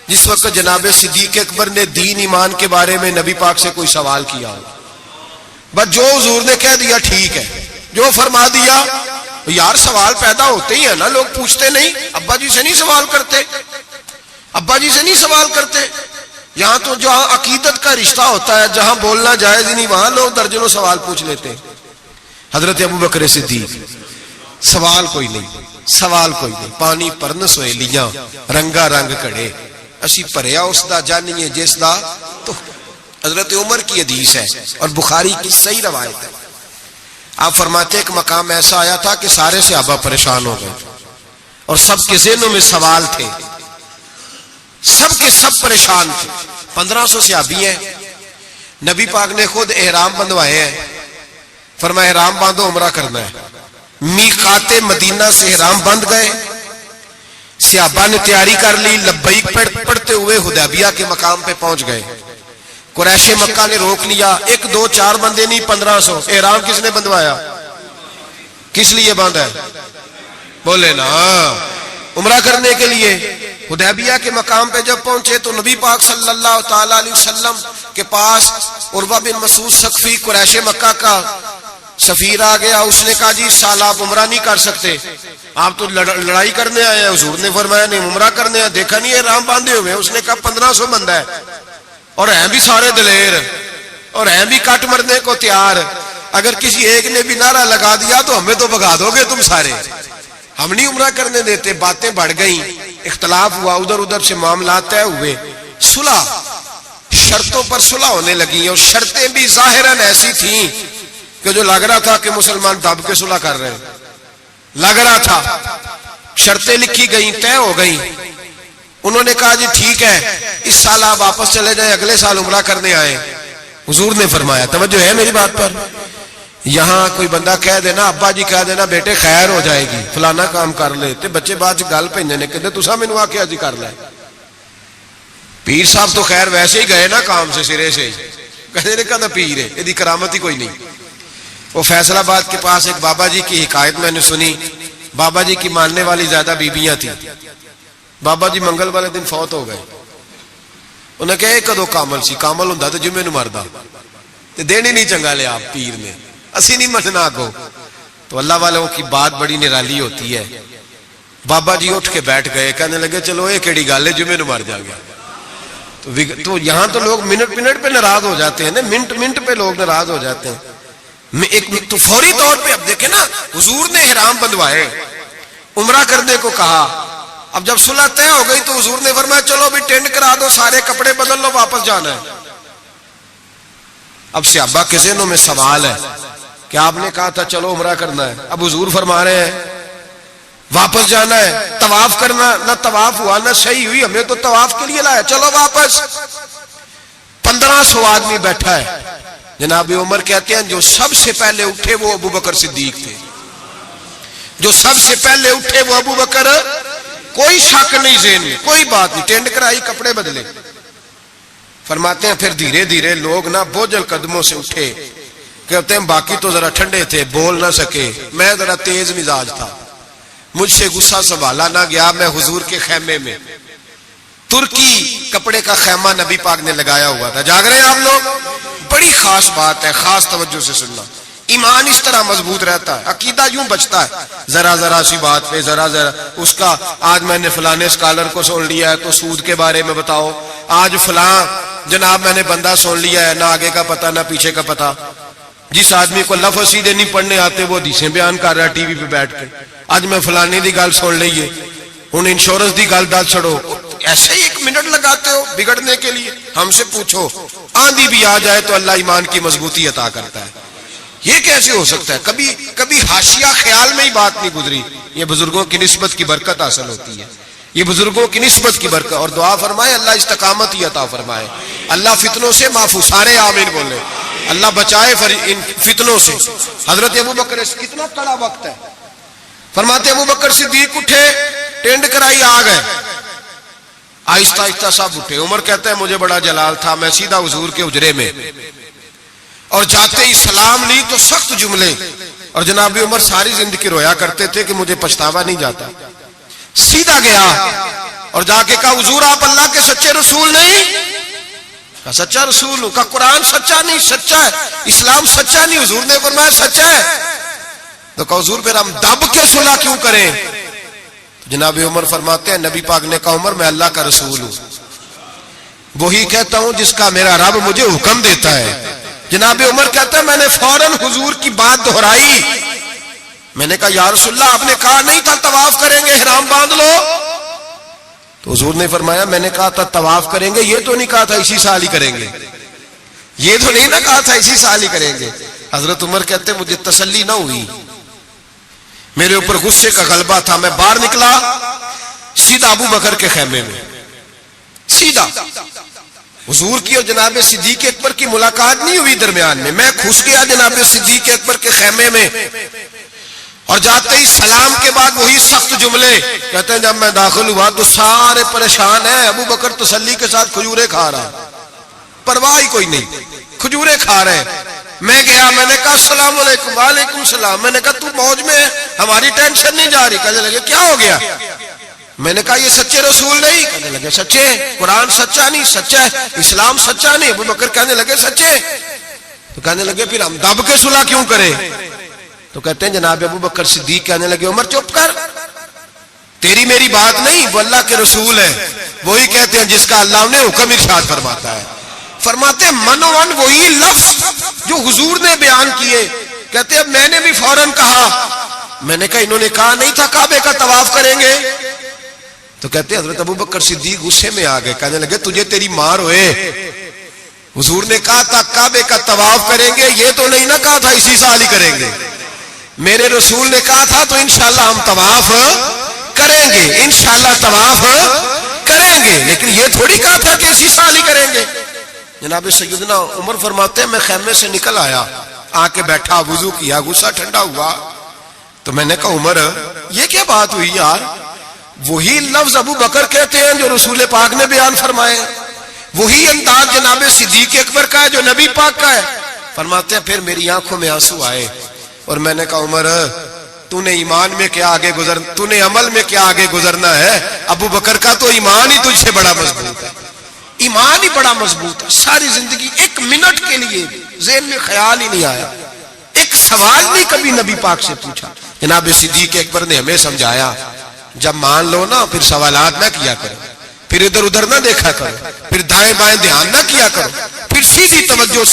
جس وقت جناب صدیق اکبر نے دین ایمان کے بارے میں نبی پاک سے کوئی سوال کیا ہو، بس جو حضور نے کہہ دیا ٹھیک ہے، جو فرما دیا۔ یار سوال پیدا ہوتے ہی ہے نا، لوگ پوچھتے نہیں، ابا جی سے نہیں سوال کرتے، ابا جی سے نہیں سوال کرتے۔ یہاں تو جہاں عقیدت کا رشتہ ہوتا ہے، جہاں بولنا جائز نہیں، وہاں لوگ درجنوں سوال پوچھ لیتے ہیں۔ حضرت ابو بکر صدیق سوال کوئی نہیں، سوال کوئی نہیں، پانی پرن سویلیاں رنگا رنگ کڑے، اسی پریا اس دا جانیے جس دا۔ تو حضرت عمر کی حدیث ہے اور بخاری کی صحیح روایت ہے، آپ فرماتے ایک مقام ایسا آیا تھا کہ سارے صحابہ پریشان ہو گئے اور سب کے ذہنوں میں سوال تھے، سب کے سب پریشان تھے۔ 1500 صحابی ہیں، نبی پاک نے خود احرام بندوائے ہیں، فرمایا احرام باندھو عمرہ کرنا ہے۔ میقات مدینہ سے احرام بند گئے، صحابہ نے تیاری کر لی، لبیک پڑھتے ہوئے حدیبیہ کے مقام پہ پہنچ گئے۔ قریش مکہ نے روک لیا، 1 2 4 بندے نہیں 1500۔ احرام کس نے بندوایا؟ کس لیے باندھا ہے؟ بولے نا، عمرہ کرنے کے لیے۔ حدیبیہ کے مقام پہ جب پہنچے تو نبی پاک صلی اللہ تعالی علیہ وسلم کے پاس عروہ بن مسعود ثقفی قریش مکہ کا سفیر آ گیا، اس نے کہا جی سال آپ عمرہ نہیں کر سکتے، آپ تو لڑائی کرنے آئے ہیں۔ حضور نے فرمایا نہیں عمرہ کرنے ہیں، دیکھا نہیں احرام باندھے ہوئے؟ اس نے کہا 1500 بندہ ہے اور ہیں بھی سارے دلیر اور ہیں بھی کٹ مرنے کو تیار، اگر کسی ایک نے بھی نعرہ لگا دیا تو ہمیں تو بھگا دو گے تم سارے، ہم نہیں عمرہ کرنے دیتے۔ باتیں بڑھ گئیں، اختلاف ہوا، ادھر ادھر سے معاملات طے ہوئے، صلح، شرطوں پر صلح ہونے لگی، اور شرطیں بھی ظاہراً ایسی تھیں کہ جو لگ رہا تھا کہ مسلمان دب کے صلح کر رہے ہیں، لگ رہا تھا۔ شرطیں لکھی گئیں، طے ہو گئیں، انہوں نے کہا جی ٹھیک ہے اس سال آپ واپس چلے جائیں, اگلے سال عمرہ کرنے آئے. حضور نے فرمایا, توجہ ہے میری بات پر, یہاں کوئی بندہ کہہ دینا, ابا جی کہہ دینا بیٹے خیر ہو جائے گی فلانا کام کر لے, تے بچے بعد گل بھیجنے کہتے تسا مینوں آکھیا جی کر لے. پیر صاحب تو خیر ویسے ہی گئے نا کام سے سرے سے, کہتے نے کہا پیر ہے, یہ کرامت ہی کوئی نہیں. وہ فیصل آباد کے پاس ایک بابا جی کی حکایت میں نے سنی. بابا جی کی ماننے والی زیادہ بیبیاں تھیں. بابا جی منگل والے دن فوت ہو گئے. انہیں کہا کدو کامل سی, کامل ہوں تو جمعے نو مردا, دن ہی نہیں چنگا لیا پیر نے, اسی نہیں مننا کو. تو اللہ والوں کی بات بڑی نرالی ہوتی ہے. بابا جی اٹھ کے بیٹھ گئے, کہنے لگے چلو یہ کیڑی گل ہے, جمعے نو مر جا گیا. تو یہاں تو لوگ منٹ منٹ پہ ناراض ہو جاتے ہیں نا, منٹ منٹ پہ لوگ ناراض ہو جاتے ہیں. ایک تو فوری طور پہ اب دیکھیں نا, حضور نے احرام بندھوائے, عمرہ کرنے کو کہا. اب جب صلح طے ہو گئی تو حضور نے فرمایا چلو بھی ٹینڈ کرا دو, سارے کپڑے بدل لو, واپس جانا ہے. اب صحابہ کے ذہنوں میں سوال ہے کہ آپ نے کہا تھا چلو عمرہ کرنا ہے, اب حضور فرما رہے ہیں واپس جانا ہے, طواف کرنا, نہ طواف ہوا نہ صحیح ہوئی, ہمیں تو طواف کے لیے لایا, چلو واپس. 1500 آدمی بیٹھا ہے. جناب عمر کہتے ہیں جو سب سے پہلے اٹھے وہ ابو بکر صدیق تھے, جو سب سے پہلے اٹھے وہ ابو بکر. کوئی شک نہیں ذہن میں, کوئی بات نہیں, ٹینڈ کرائی, کپڑے بدلے. فرماتے ہیں پھر دھیرے دھیرے لوگ نا بوجھل قدموں سے اٹھے. کہتے ہیں باقی تو ذرا ٹھنڈے تھے, بول نہ سکے, میں ذرا تیز مزاج تھا, مجھ سے غصہ سنبھالا نہ گیا. میں حضور کے خیمے میں, ترکی کپڑے کا خیمہ نبی پاک نے لگایا ہوا تھا. جاگ رہے ہیں آپ لوگ؟ بڑی خاص بات ہے, خاص توجہ سے سننا. ایمان اس طرح مضبوط رہتا ہے, عقیدہ یوں بچتا ہے, ذرا ذرا سی بات پہ ذرا ذرا اس کا. آج میں نے فلانے اسکالر کو سن لیا ہے تو سود کے بارے میں بتاؤ, آج فلاں جناب میں نے بندہ سن لیا ہے, نہ آگے کا پتہ نہ پیچھے کا پتہ. جس آدمی کو لفظ سیدھے نہیں پڑھنے آتے وہ حدیثیں بیان کر رہا ہے ٹی وی پہ بیٹھ کے. آج میں فلانے دی گل سن لئیے, ہن انشورنس دی گل دس چھڑو, ایسے ہی 1 منٹ لگاتے ہو بگڑنے کے لیے. ہم سے پوچھو, آندھی بھی آ جائے تو اللہ ایمان کی مضبوطی عطا کرتا ہے. یہ کیسے ہو سکتا ہے؟ کبھی حاشیہ خیال میں ہی بات نہیں گزری. یہ بزرگوں کی نسبت کی برکت حاصل ہوتی ہے, یہ بزرگوں کی نسبت کی برکت. اور دعا فرمائے اللہ استقامت ہی عطا فرمائے, اللہ فتنوں سے محفوظ. سارے آمین بولے, اللہ بچائے ان فتنوں سے. حضرت ابو بکر, کتنا کڑا وقت ہے. فرماتے ابو بکر صدیق اٹھے, ٹینڈ کرائی, آ گئے. آہستہ آہستہ سب اٹھے. عمر کہتا ہے مجھے بڑا جلال تھا, میں سیدھا حضور کے حجرے میں, اور جاتے ہی سلام لی تو سخت جملے. اور جناب عمر ساری زندگی رویا کرتے تھے کہ مجھے پچھتاوا نہیں جاتا. سیدھا گیا اور جا کے کہا حضور آپ اللہ کے سچے رسول نہیں؟ کہا سچا رسول ہوں. کہا قرآن سچا نہیں؟ سچا ہے. اسلام سچا نہیں؟ حضور نے فرمایا سچا ہے. تو کہا حضور پھر ہم دب کے صلح کیوں کریں؟ جناب عمر فرماتے ہیں نبی پاک نے کہا عمر میں اللہ کا رسول ہوں, وہی کہتا ہوں جس کا میرا رب مجھے حکم دیتا ہے. جناب عمر کہتا ہے میں نے فوراً حضور کی بات دہرائی. میں نے کہا یا رسول اللہ آپ نے کہا نہیں تھا طواف کریں گے, احرام باندھ لو. تو حضور نے فرمایا میں نے کہا تھا طواف کریں گے, یہ تو نہیں کہا تھا اسی سال ہی کریں گے, یہ تو نہیں نہ کہا تھا اسی سال ہی کریں گے. حضرت عمر کہتے ہیں مجھے تسلی نہ ہوئی, میرے اوپر غصے کا غلبہ تھا. میں باہر نکلا, سیدھا ابو بکر کے خیمے میں, سیدھا. حضور کی اور جناب صدیق اکبر کی ملاقات نہیں ہوئی درمیان میں. میں گھس گیا جناب صدیق اکبر کے خیمے میں, اور جاتے ہی سلام کے بعد وہی سخت جملے. کہتے ہیں جب میں داخل ہوا تو سارے پریشان ہیں. ابو بکر تسلی کے ساتھ کھجورے کھا رہا ہے, پرواہ ہی کوئی نہیں, کھجورے کھا رہے ہیں. میں گیا, میں نے کہا السلام علیکم. وعلیکم السلام. میں نے کہا تو موج میں ہے, ہماری ٹینشن نہیں جا رہی. کہنے لگے کیا ہو گیا؟ میں نے کہا یہ سچے رسول نہیں؟ کہنے لگے سچے. قرآن سچا نہیں؟ سچا ہے. اسلام سچا نہیں؟ ابو بکر کہنے لگے سچے. تو کہنے لگے پھر ہم دب کے صلح کیوں کریں؟ تو کہتے ہیں جناب ابو بکر صدیق کہنے لگے عمر چپ کر, تیری میری بات نہیں, وہ اللہ کے رسول ہے. وہی کہتے ہیں جس کا اللہ نے حکم ارشاد فرماتا ہے. فرماتے منوان وہی لفظ جو حضور نے بیان کیے. کہتے ہیں میں نے بھی فوراً کہا. میں نے کہا انہوں نے کہا نہیں تھا کعبے کا طواف کریں گے؟ تو کہتے ہیں حضرت ابو بکر صدیق غصے میں آ گئے. کہنے لگے تجھے تیری مار ہوئے, حضور نے کہا تھا کعبے کا طواف کریں گے, یہ تو نہیں نہ کہا تھا اسی سال ہی کریں گے. میرے رسول نے کہا تھا تو انشاءاللہ ہم طواف کریں گے, انشاءاللہ طواف کریں گے. گے؟ جناب سیدنا عمر فرماتے ہیں میں خیمے سے نکل آیا, آ کے بیٹھا, وضو کیا, غصہ ٹھنڈا ہوا تو میں نے کہا عمر یہ کیا بات ہوئی یار؟ وہی لفظ ابو بکر کہتے ہیں جو رسول پاک نے بیان فرمائے, وہی انداز جناب صدیق اکبر کا ہے جو نبی پاک کا ہے. فرماتے ہیں پھر میری آنکھوں میں آنسو آئے اور میں نے کہا عمر تو نے ایمان میں کیا آگے تو نے عمل میں کیا آگے گزرنا ہے؟ ابو بکر کا تو ایمان ہی تجھ سے بڑا مضبوط ہے, ایمان ہی بڑا مضبوط ہے. ساری زندگی ایک منٹ کے لیے ذہن میں خیال ہی نہیں آیا, ایک سوال نہیں کبھی نبی پاک سے پوچھا. جناب صدیق اکبر نے ہمیں سمجھایا جب مان لو نا پھر سوالات نہ کیا کرو, پھر ادھر ادھر نہ دیکھا کرو, پھر دائیں بائیں دھیان نہ کیا کرو, پھر سیدھی توجہ,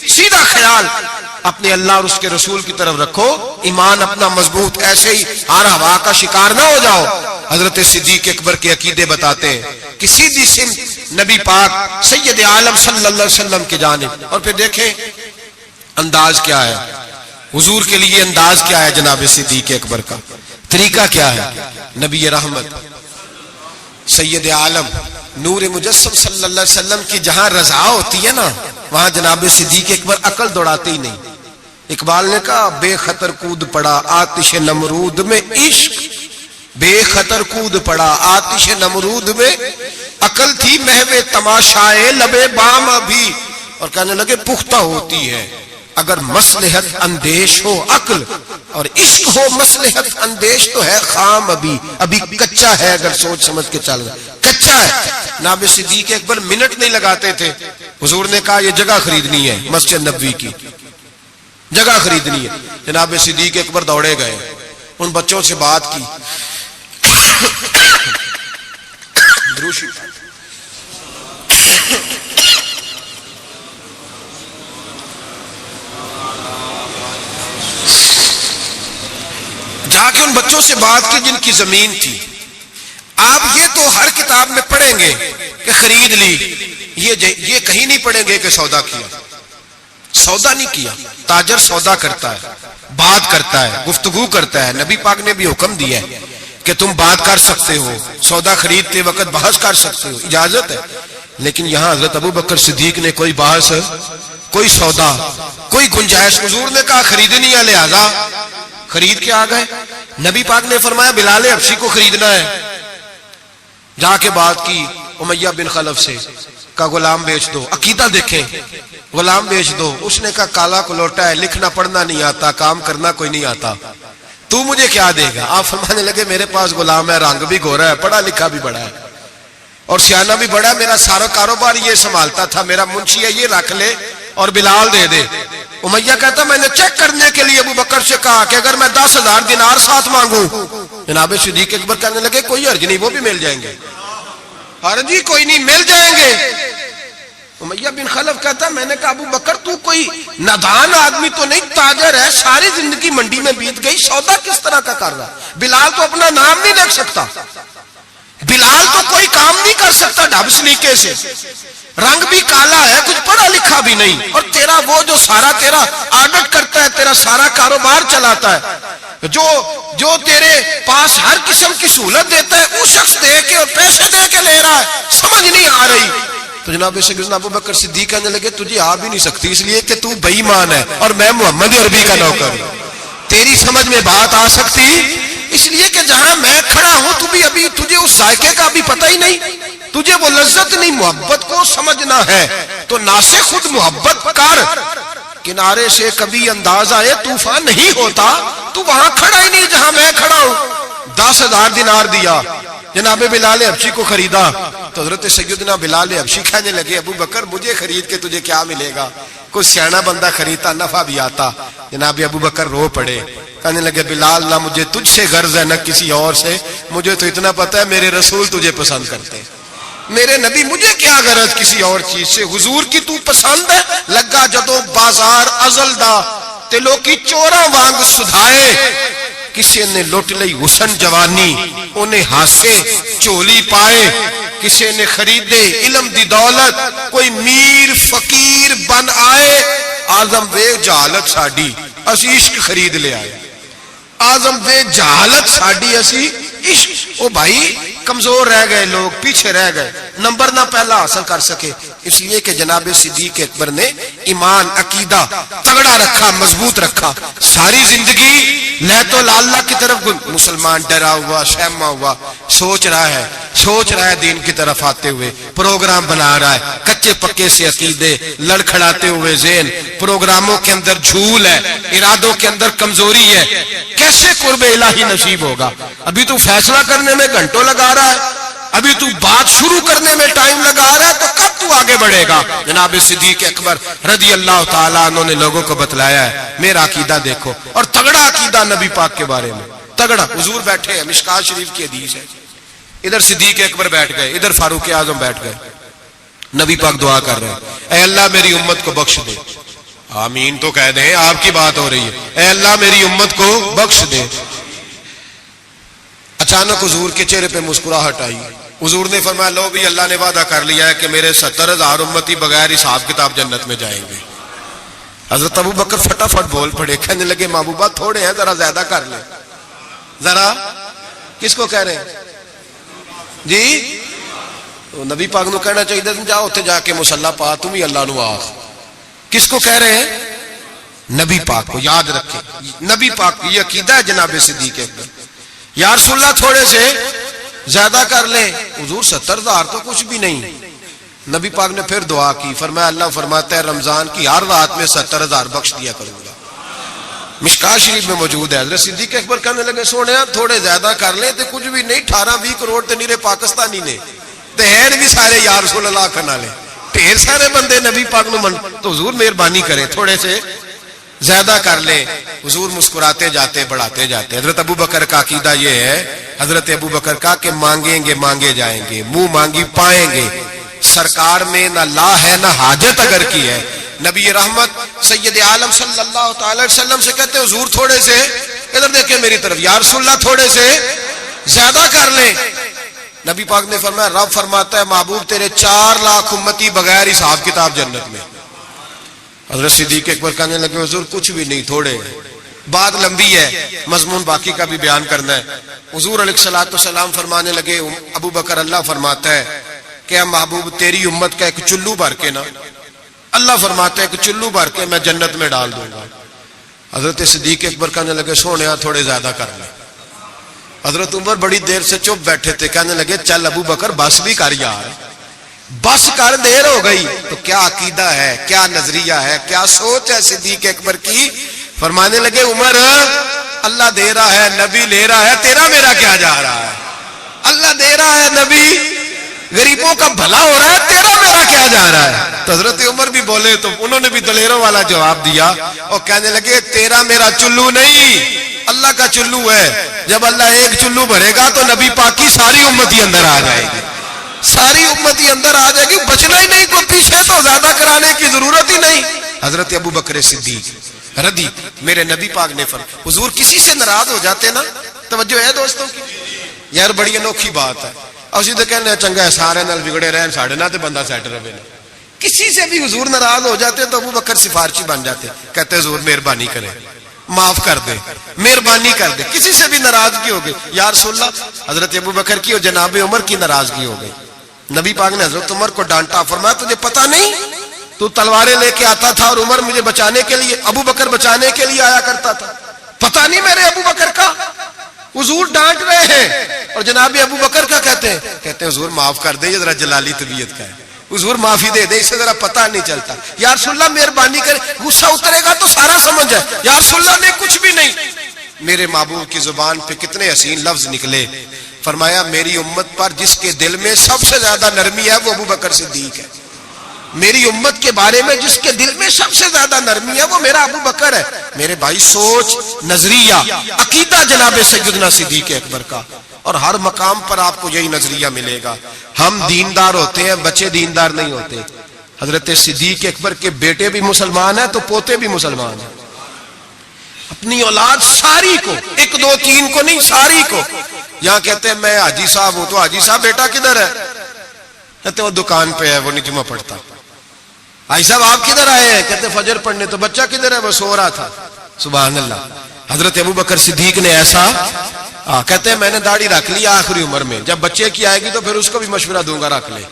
سیدھا خیال اپنے اللہ اور اس کے رسول کی طرف رکھو, ایمان اپنا مضبوط. ایسے ہی ہر ہوا کا شکار نہ ہو جاؤ. حضرت صدیق اکبر کے عقیدے بتاتے ہیں کہ سیدھی سمت نبی پاک سید عالم صلی اللہ علیہ وسلم کی جانب. اور پھر دیکھیں انداز کیا ہے حضور کے لیے, انداز کیا ہے جناب صدیق اکبر کا, طریقہ کیا ہے؟ نبی رحمت سید عالم نور مجسم صلی اللہ علیہ وسلم کی جہاں رضا ہوتی ہے نا وہاں جناب صدیق اکبر عقل دوڑاتے ہی نہیں. اقبال نے کہا بے خطر کود پڑا آتش نمرود میں عشق, بے خطر کود پڑا آتش نمرود میں, عقل تھی محو تماشائے لبے بام ابھی. اور کہنے لگے پختہ ہوتی ہے اگر مصلحت اندیش ہو عقل, اور عشق ہو مصلحت اندیش تو ہے خام ابھی کچا ہے. اگر سوچ سمجھ کے چل رہا کچا ہے. جناب صدیق اکبر منٹ نہیں لگاتے تھے. حضور نے کہا یہ جگہ خریدنی ہے, مسجد نبوی کی جگہ خریدنی ہے. جناب صدیق اکبر دوڑے گئے, ان بچوں سے بات کی. جا کے ان بچوں سے بات کی جن کی زمین تھی. آپ یہ تو ہر کتاب میں پڑھیں گے کہ خرید لی, یہ کہیں نہیں پڑھیں گے کہ سودا کیا. سودا نہیں کیا. تاجر سودا کرتا ہے, بات کرتا ہے, گفتگو کرتا ہے. نبی پاک نے بھی حکم دیا ہے کہ تم بات کر سکتے ہو, سودا خریدتے وقت بحث کر سکتے ہو, اجازت ہے. لیکن یہاں حضرت ابو بکر صدیق نے کوئی بحث, کوئی سودا, کوئی گنجائش. حضور نے کہا خریدنی ہے, لہذا خرید کے آ گئے. نبی پاک نے فرمایا بلال حبشی کو خریدنا ہے. جا کے بات کی امیہ بن خلف سے, کا غلام بیچ دو. عقیدہ دیکھیں, غلام بیچ دو. اس نے کہا کالا کلوٹا ہے, لکھنا پڑھنا نہیں آتا, کام کرنا کوئی نہیں آتا, تو مجھے کیا دے گا؟ آپ فرمانے لگے میرے پاس غلام ہے, رنگ بھی گورا ہے, پڑھا لکھا بھی بڑا ہے اور سیانہ بھی بڑا ہے, میرا سارا کاروبار یہ سنبھالتا تھا, میرا منشی ہے, یہ رکھ لے اور بلال دے دے. امیہ کہتا میں نے چیک کرنے کے لیے ابو بکر سے کہا کہ اگر میں 10,000 دینار ساتھ مانگوں. جناب صدیق اکبر کہنے لگے کوئی حرج نہیں, وہ بھی مل جائیں گے. حرج ہی کوئی نہیں, مل جائیں گے. امیہ بن خلف کہتا میں نے کہا ابو بکر تو کوئی نادان آدمی تو نہیں, تاجر ہے, ساری زندگی منڈی میں بیت گئی, سودا کس طرح کا کر رہا؟ بلال تو اپنا نام نہیں رکھ سکتا, بلال تو کوئی کام نہیں کر سکتا ڈھب سلیقے سے, رنگ بھی کالا ہے, کچھ پڑھا لکھا بھی نہیں, اور تیرا وہ جو سارا تیرا آڈٹ کرتا ہے, تیرا سارا کاروبار چلاتا ہے, جو تیرے پاس ہر قسم کی سہولت دیتا ہے, وہ شخص دے کے اور پیسے دے کے لے رہا ہے, سمجھ نہیں آ رہی. تو جناب سیدنا ابو بکر صدیق کہنے لگے تجھے آ بھی نہیں سکتی, اس لیے کہ تو بے ایمان ہے اور میں محمد عربی کا نوکر ہوں. تیری سمجھ میں بات آ سکتی اس لیے کہ جہاں میں کھڑا ہوں تو بھی ابھی تجھے اس ذائقے کا بھی پتہ ہی نہیں, تجھے وہ لذت نہیں, محبت کو سمجھنا ہے تو ناسے خود محبت کر. کنارے سے کبھی انداز آئے طوفان نہیں ہوتا, تو وہاں کھڑا ہی نہیں جہاں میں کھڑا ہوں. 10,000 دینار دیا, جناب بلال حبشی کو خریدا. تو حضرت سیدنا بلال حبشی کہنے لگے ابو بکر مجھے خرید کے تجھے کیا ملے گا, کوئی سیانا بندہ خریدتا نفع بھی آتا. جناب ابو بکر رو پڑے, کہنے لگے بلال نہ مجھے تجھ سے غرض ہے نہ کسی اور سے, مجھے تو اتنا پتا ہے میرے رسول تجھے پسند کرتے ہیں, میرے نبی, مجھے کیا غرض کسی اور چیز سے, حضور کی تو پسند ہے. لگا جدوں بازار ازل دا تے لوکی چوراں وانگ سدھائے, کسی نے لٹ لئی حسن جوانی انہیں ہاسے چولی پائے, کسی نے خریدے علم دی دولت کوئی میر فقیر بن آئے. آزم وے جہالت ساڈی اسی عشق خرید لے آئے, آزم وے جہالت ساڈی اسی عشق. او بھائی کمزور رہ گئے لوگ, پیچھے رہ گئے, نمبر نہ پہلا حاصل کر سکے, اس لیے کہ جناب صدیق اکبر نے ایمان عقیدہ تگڑا رکھا, مضبوط رکھا. ساری زندگی لیت و لاللہ کی طرف مسلمان ڈرا ہوا, شہما ہوا, سوچ رہا ہے دین کی طرف آتے ہوئے, پروگرام بنا رہا ہے, کچے پکے سے عقیدے, لڑکھڑاتے ہوئے ذہن, پروگراموں کے اندر جھول ہے, ارادوں کے اندر کمزوری ہے. کیسے قرب الہی نصیب ہوگا؟ ابھی تو فیصلہ کرنے میں گھنٹوں لگا رہا ہے, ابھی تو بات شروع کرنے میں ٹائم لگا رہا ہے, تو کب تو آگے بڑھے گا؟ جناب صدیق اکبر رضی اللہ تعالیٰ عنہ نے لوگوں کو بتلایا ہے میرا عقیدہ دیکھو, اور تگڑا عقیدہ نبی پاک کے بارے میں, تگڑا. حضور بیٹھے ہیں, مشکات شریف کی حدیث ہے, ادھر صدیق اکبر بیٹھ گئے, ادھر فاروق اعظم بیٹھ گئے. نبی پاک دعا کر رہے ہیں, اے اللہ میری امت کو بخش دے. آمین تو کہہ دیں, آپ کی بات ہو رہی ہے. اے اللہ میری امت کو بخش دے. اچانک حضور کے چہرے پہ مسکراہٹ آئی. حضور نے فرمایا لو بھی اللہ نے وعدہ کر لیا ہے کہ میرے 70,000 امتی بغیر حساب کتاب جنت میں جائیں گے. حضرت ابو بکر فٹافٹ بول پڑے, کہنے لگے محبوبہ تھوڑے ہیں, ذرا زیادہ کر لیں. ذرا کس کو کہہ رہے ہیں جی؟ نبی پاک نو کہنا چاہیے جاؤ اتنے جا کے مصلا پا تم ہی اللہ نو آخ. کس کو کہہ رہے ہیں؟ نبی پاک کو. یاد رکھیں نبی پاک کی یہ عقیدہ ہے جناب صدیق اکبر. یا رسول اللہ تھوڑے سے زیادہ کر لیں. حضور 70,000 تو کچھ بھی نہیں. نبی پاک نے پھر دعا کی, فرمایا اللہ فرماتا ہے رمضان کی ہر رات میں 70,000 بخش دیا کروں گا. مشکات شریف میں موجود ہے. حضرت صدیق اکبر کہنے لگے سونے تھوڑے زیادہ کر لیں تو کچھ بھی نہیں, 18-20 کروڑ تو نیرے پاکستانی نے تے ہیں بھی سارے یا رسول اللہ کھنا لے, ڈھیر سارے بندے نبی پاک نو من. تو حضور مہربانی کریں تھوڑے سے زیادہ کر لیں. حضور مسکراتے جاتے, بڑھاتے جاتے. حضرت ابو بکر کا عقیدہ یہ ہے, حضرت ابو بکر کا کہ مانگیں گے مانگے جائیں گے, منہ مانگی پائیں گے. سرکار میں نہ لا ہے نہ حاجت اگر کی ہے. نبی رحمت سید عالم صلی اللہ تعالی علیہ وسلم سے کہتے حضور تھوڑے سے, ادھر دیکھیں میری طرف, یا رسول اللہ تھوڑے سے زیادہ کر لیں. نبی پاک نے فرمایا رب فرماتا ہے محبوب تیرے 4 لاکھ امتی بغیر حساب کتاب جنت میں. حضرت صدیق اکبر کہنے لگے حضور کچھ بھی نہیں, تھوڑے. بات لمبی ہے, مضمون باقی کا بھی بیان کرنا ہے. حضور علیہ الصلوۃ والسلام فرمانے لگے ابو بکر اللہ فرماتا ہے کہ محبوب تیری امت کا ایک چلو بھر کے نا, اللہ فرماتا ہے ایک چلو بھر کے میں جنت میں ڈال دوں گا. حضرت صدیق اکبر کہنے لگے سونے تھوڑے زیادہ کر لیں. حضرت عمر بڑی دیر سے چپ بیٹھے تھے, کہنے لگے چل ابو بکر بس بھی کر یار, بس کر, دیر ہو گئی. تو کیا عقیدہ ہے, کیا نظریہ ہے, کیا سوچ ہے صدیق اکبر کی. فرمانے لگے عمر اللہ دے رہا ہے, نبی لے رہا ہے, تیرا میرا کیا جا رہا ہے. اللہ دے رہا ہے, نبی غریبوں کا بھلا ہو رہا ہے, تیرا میرا کیا جا رہا ہے. تو حضرت عمر بھی بولے تو انہوں نے بھی دلیروں والا جواب دیا اور کہنے لگے تیرا میرا چلو نہیں, اللہ کا چلو ہے. جب اللہ ایک چلو بھرے گا تو نبی پاک کی ساری امتی اندر آ جائے گی, ساری امتی اندر آ جائے گی, بچنا ہی نہیں. کوئی پیچھے تو زیادہ کرانے کی ضرورت ہی نہیں. حضرت ابو بکر صدیق رضی میرے نبی پاک نے فرمایا حضور کسی سے ناراض ہو جاتے نا, توجہ ہے دوستوں کی, یار بڑی انوکھی بات ہے. اسی تو کہنے چنگا ہے سارے نال بگڑے رہن ساڑھے نہ تے بندہ سیٹ رہے. کسی سے بھی حضور ناراض ہو جاتے تو ابو بکر سفارشی بن جاتے, کہتے حضور مہربانی کرے, معاف کر دے, مہربانی کر دے. کسی سے بھی ناراضگی ہو گئی یا رسول اللہ, حضرت ابو بکر کی اور جناب عمر کی ناراضگی ہو گئی. نبی پاک نے حضرت عمر کو ڈانٹا, فرمایا تجھے پتہ نہیں تو تلواریں لے کے آتا تھا اور عمر مجھے بچانے کے لیے, ابو بکر بچانے کے لیے آیا کرتا تھا, پتہ نہیں میرے ابو بکر کا. حضور ڈانٹ رہے ہیں اور جناب ابو بکر کا کہتے ہیں حضور معاف کر دے, یہ ذرا جلالی طبیعت کا ہے, حضور معافی دے دے, اسے ذرا پتہ نہیں چلتا. یا رسول اللہ مہربانی کرے, غصہ اترے گا تو سارا سمجھ جائے. یا رسول اللہ نے کچھ بھی نہیں. میرے محبوب کی زبان پہ کتنے حسین لفظ نکلے. فرمایا میری امت پر جس کے دل میں سب سے زیادہ نرمی ہے وہ ابو بکر صدیق ہے. میری امت کے بارے میں جس کے دل میں سب سے زیادہ نرمی ہے وہ میرا ابو بکر ہے. میرے بھائی سوچ, نظریہ, عقیدہ جناب سیدنا صدیق اکبر کا, اور ہر مقام پر آپ کو یہی نظریہ ملے گا. ہم دیندار ہوتے ہیں, بچے دیندار نہیں ہوتے. حضرت صدیق اکبر کے بیٹے بھی مسلمان ہیں تو پوتے بھی مسلمان ہیں. اپنی اولاد ساری کو, 1 2 3 کو نہیں, ساری کو. یہاں کہتے ہیں میں حاجی صاحب ہوں, تو حاجی صاحب بیٹا کدھر ہے؟ کہتے وہ دکان پہ ہے, وہ نہیں جمعہ پڑھتا. حاجی صاحب آپ کدھر آئے ہیں؟ کہتے فجر پڑھنے. تو بچہ کدھر ہے؟ وہ سو رہا تھا. سبحان اللہ. حضرت ابو بکر صدیق نے ایسا کہتے ہیں میں نے داڑھی رکھ لی آخری عمر میں, جب بچے کی آئے گی تو پھر اس کو بھی مشورہ دوں گا رکھ لے.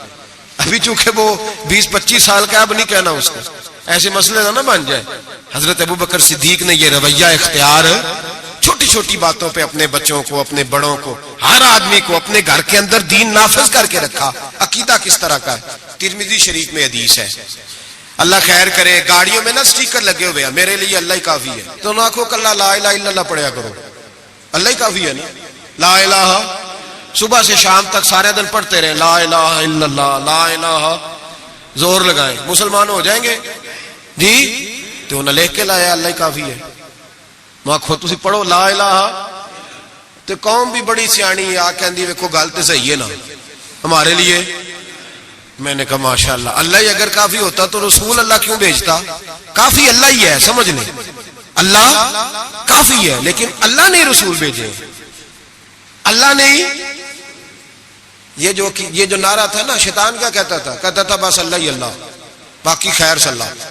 ابھی چونکہ وہ 20-25 سال کا, اب نہیں کہنا اس کو, ایسے مسئلے نہ بن جائے. حضرت ابوبکر صدیق نے یہ رویہ اختیار چھوٹی چھوٹی باتوں پہ اپنے بچوں کو, اپنے بڑوں کو, ہر آدمی کو اپنے گھر کے اندر دین نافذ کر کے رکھا. عقیدہ کس طرح کا ہے؟ ترمذی شریف میں حدیث ہے, اللہ خیر کرے, گاڑیوں میں نا سٹیکر لگے ہوئے ہیں, میرے لیے اللہ ہی کافی ہے. تو نہ آنکھوں کل لا الہ الا اللہ پڑھیا کرو, اللہ ہی کافی ہے نا. لا الہ صبح سے شام تک سارے دن پڑھتے رہے, لا الہ الا اللہ, لا الہ, زور لگائیں, مسلمان ہو جائیں گے جی. تو انہیں لکھ کے لایا اللہ ہی کافی ہے. میں آخو تسی پڑھو لا الہ, تو قوم بھی بڑی سیانی آ کہندی ویکھو گل تے صحیح ہے نا ہمارے لیے. میں نے کہا ماشاءاللہ, اللہ ہی اگر کافی ہوتا تو رسول اللہ کیوں بھیجتا؟ کافی اللہ ہی ہے, سمجھ لیں, اللہ کافی ہے, لیکن اللہ نے رسول بھیجے, اللہ نے. یہ جو نعرہ تھا نا, شیطان کیا کہتا تھا؟ کہتا تھا بس اللہ ہی اللہ, باقی خیر صلی اللہ,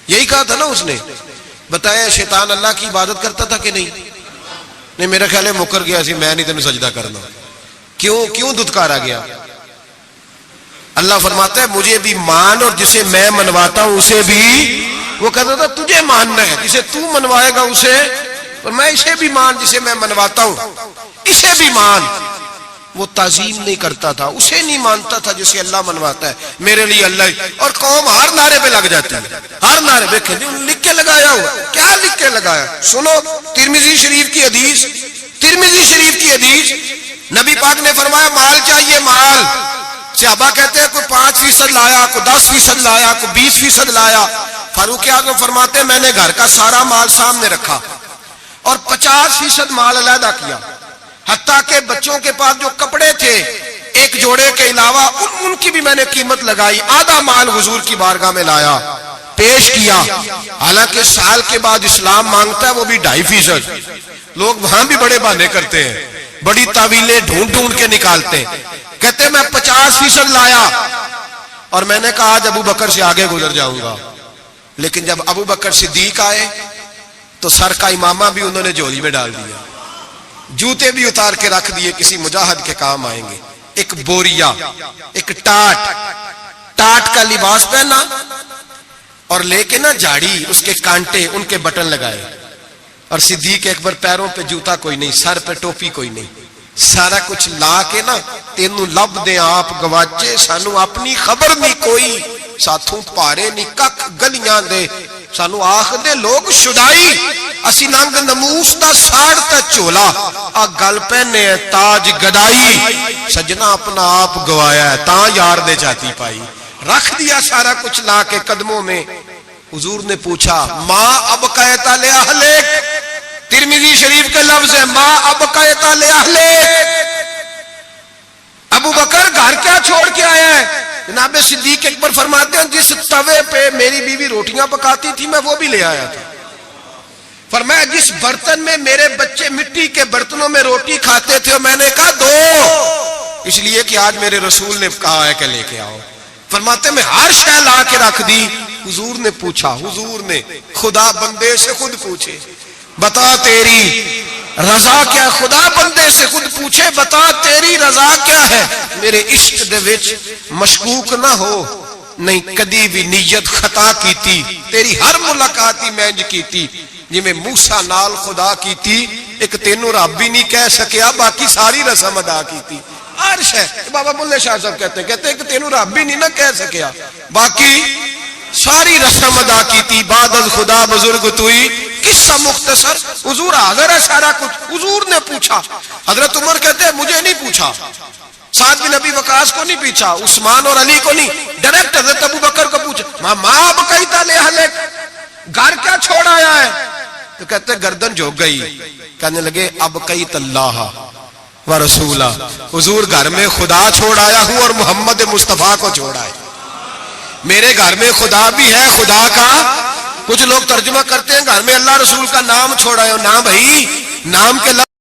یہی کہا تھا نا اس نے. بتایا شیطان اللہ کی عبادت کرتا تھا کہ نہیں؟ نہیں, میرا خیال ہے مکر گیا سی, میں نہیں تمہیں سجدہ کرنا. کیوں دھتکارا گیا؟ اللہ فرماتا ہے مجھے بھی مان, اور جسے میں منواتا ہوں اسے بھی. وہ کہتا تھا تجھے ماننا ہے, جسے تو منوائے گا اسے, اور میں اسے بھی مان جسے میں منواتا ہوں, اسے بھی مان. وہ تعظیم نہیں کرتا تھا, اسے نہیں مانتا تھا جسے اللہ منواتا ہے. میرے لیے اللہ. اور قوم ہر نعرے پہ لگ جاتی ہے, ہر نعرے پہ. لکھ کے لگایا ہوا, کیا لکھ کے لگایا؟ سنو ترمذی شریف کی حدیث, ترمذی شریف کی حدیث. نبی پاک نے فرمایا مال چاہیے, مال. صحابہ کہتے ہیں کوئی 5% لایا, کوئی 10% لایا, کوئی 20% لایا. فاروق اعظم فرماتے ہیں میں نے گھر کا سارا مال سامنے رکھا اور 50% مال علیحدہ کیا, حتیٰ کہ بچوں کے پاس جو کپڑے تھے ایک جوڑے کے علاوہ ان کی بھی میں نے قیمت لگائی. آدھا مال حضور کی بارگاہ میں لایا, پیش کیا. حالانکہ سال کے بعد اسلام مانگتا ہے وہ بھی 2.5%. لوگ وہاں بھی بڑے بہانے کرتے ہیں, بڑی تعویلیں ڈھونڈ کے نکالتے ہیں. کہتے میں 50% لایا, اور میں نے کہا آج ابو بکر سے آگے گزر جاؤں گا. لیکن جب ابو بکر صدیق آئے تو سر کا امامہ بھی انہوں نے جھولی میں ڈال دیا, جوتے بھی اتار کے رکھ دیے, کسی مجاہد کے کام آئیں گے. ایک بوریا, ایک ٹاٹ کا لباس پہنا, اور لے کے نا جھاڑی, اس کے کانٹے, ان کے بٹن لگائے. اور صدیق اکبر پیروں پہ جوتا کوئی نہیں, سر پہ ٹوپی کوئی نہیں, سارا کچھ لا کے نا تینوں لب دے آپ گواچے, سانو اپنی خبر نہیں کوئی, ساتھوں پارے نہیں کک گلیاں دے, سانو آخ دے لوگ شدائی, اسی ننگ نموس دا ساڑ تا چولا, آ گل پہنے تاج گدائی. سجنا اپنا آپ گوایا ہے تاں یار دے چاہتی پائی. رکھ دیا سارا کچھ لا کے قدموں میں. حضور نے پوچھا ماں اب قیتا لے اہلک, ترمذی شریف کے لفظ ہے ماں اب قیتا لے اہلک. ابو بکر گھر کیا چھوڑ کے آیا ہے؟ جناب صدیق اکبر فرماتے ہیں جس توے پہ میری بیوی روٹیاں پکاتی تھی میں وہ بھی لے آیا تھا. فرمایا جس برتن میں میرے بچے مٹی کے برتنوں میں روٹی کھاتے تھے, اور میں نے کہا دو, اس لیے کہ آج میرے رسول نے کہا ہے کہ لے کے آؤ. فرماتے میں ہر شے لا کے رکھ دی. حضور نے پوچھا, حضور نے, خدا بندے سے خود پوچھے بتا تیری رضا کیا, خدا بندے سے خود پوچھے بتا تیری رضا کیا ہے. میرے عشق دے وچ مشکوک نہ ہو, نہیں کدی بھی نیت خطا کیتی, تیری ہر ملاقات ہی میں کیتی جی میں موسیٰ نال خدا کیتی, ایک تینوں رب بھی نہیں کہہ سکیا, باقی ساری رسم ادا کیتی. عرش ہے, بابا بلے شاہ صاحب کہتے ہیں کہ تینوں رب بھی نہیں نہ کہہ سکیا, باقی ساری رسم ادا کیتی. بعد از خدا بزرگ توئی, قصہ مختصر. حضور حاضر ہے سارا کچھ. حضور نے پوچھا, حضرت عمر کہتے ہیں مجھے نہیں پوچھا, سعد بن ابی وقاص کو نہیں پوچھا, عثمان اور علی کو نہیں, ڈائریکٹ حضرت ابو بکر کو پوچھا ماں اب قیتا لے اہلک, گھر کیا چھوڑ آیا ہے؟ تو کہتے ہیں گردن جھک گئی. کہنے لگے اب قیت اللہ و رسولہ, حضور گھر میں خدا چھوڑ آیا ہوں اور محمد مصطفیٰ کو چھوڑا ہے. میرے گھر میں خدا بھی ہے, خدا کا. کچھ لوگ ترجمہ کرتے ہیں گھر میں اللہ رسول کا نام چھوڑا ہے. نہ بھائی, نام کے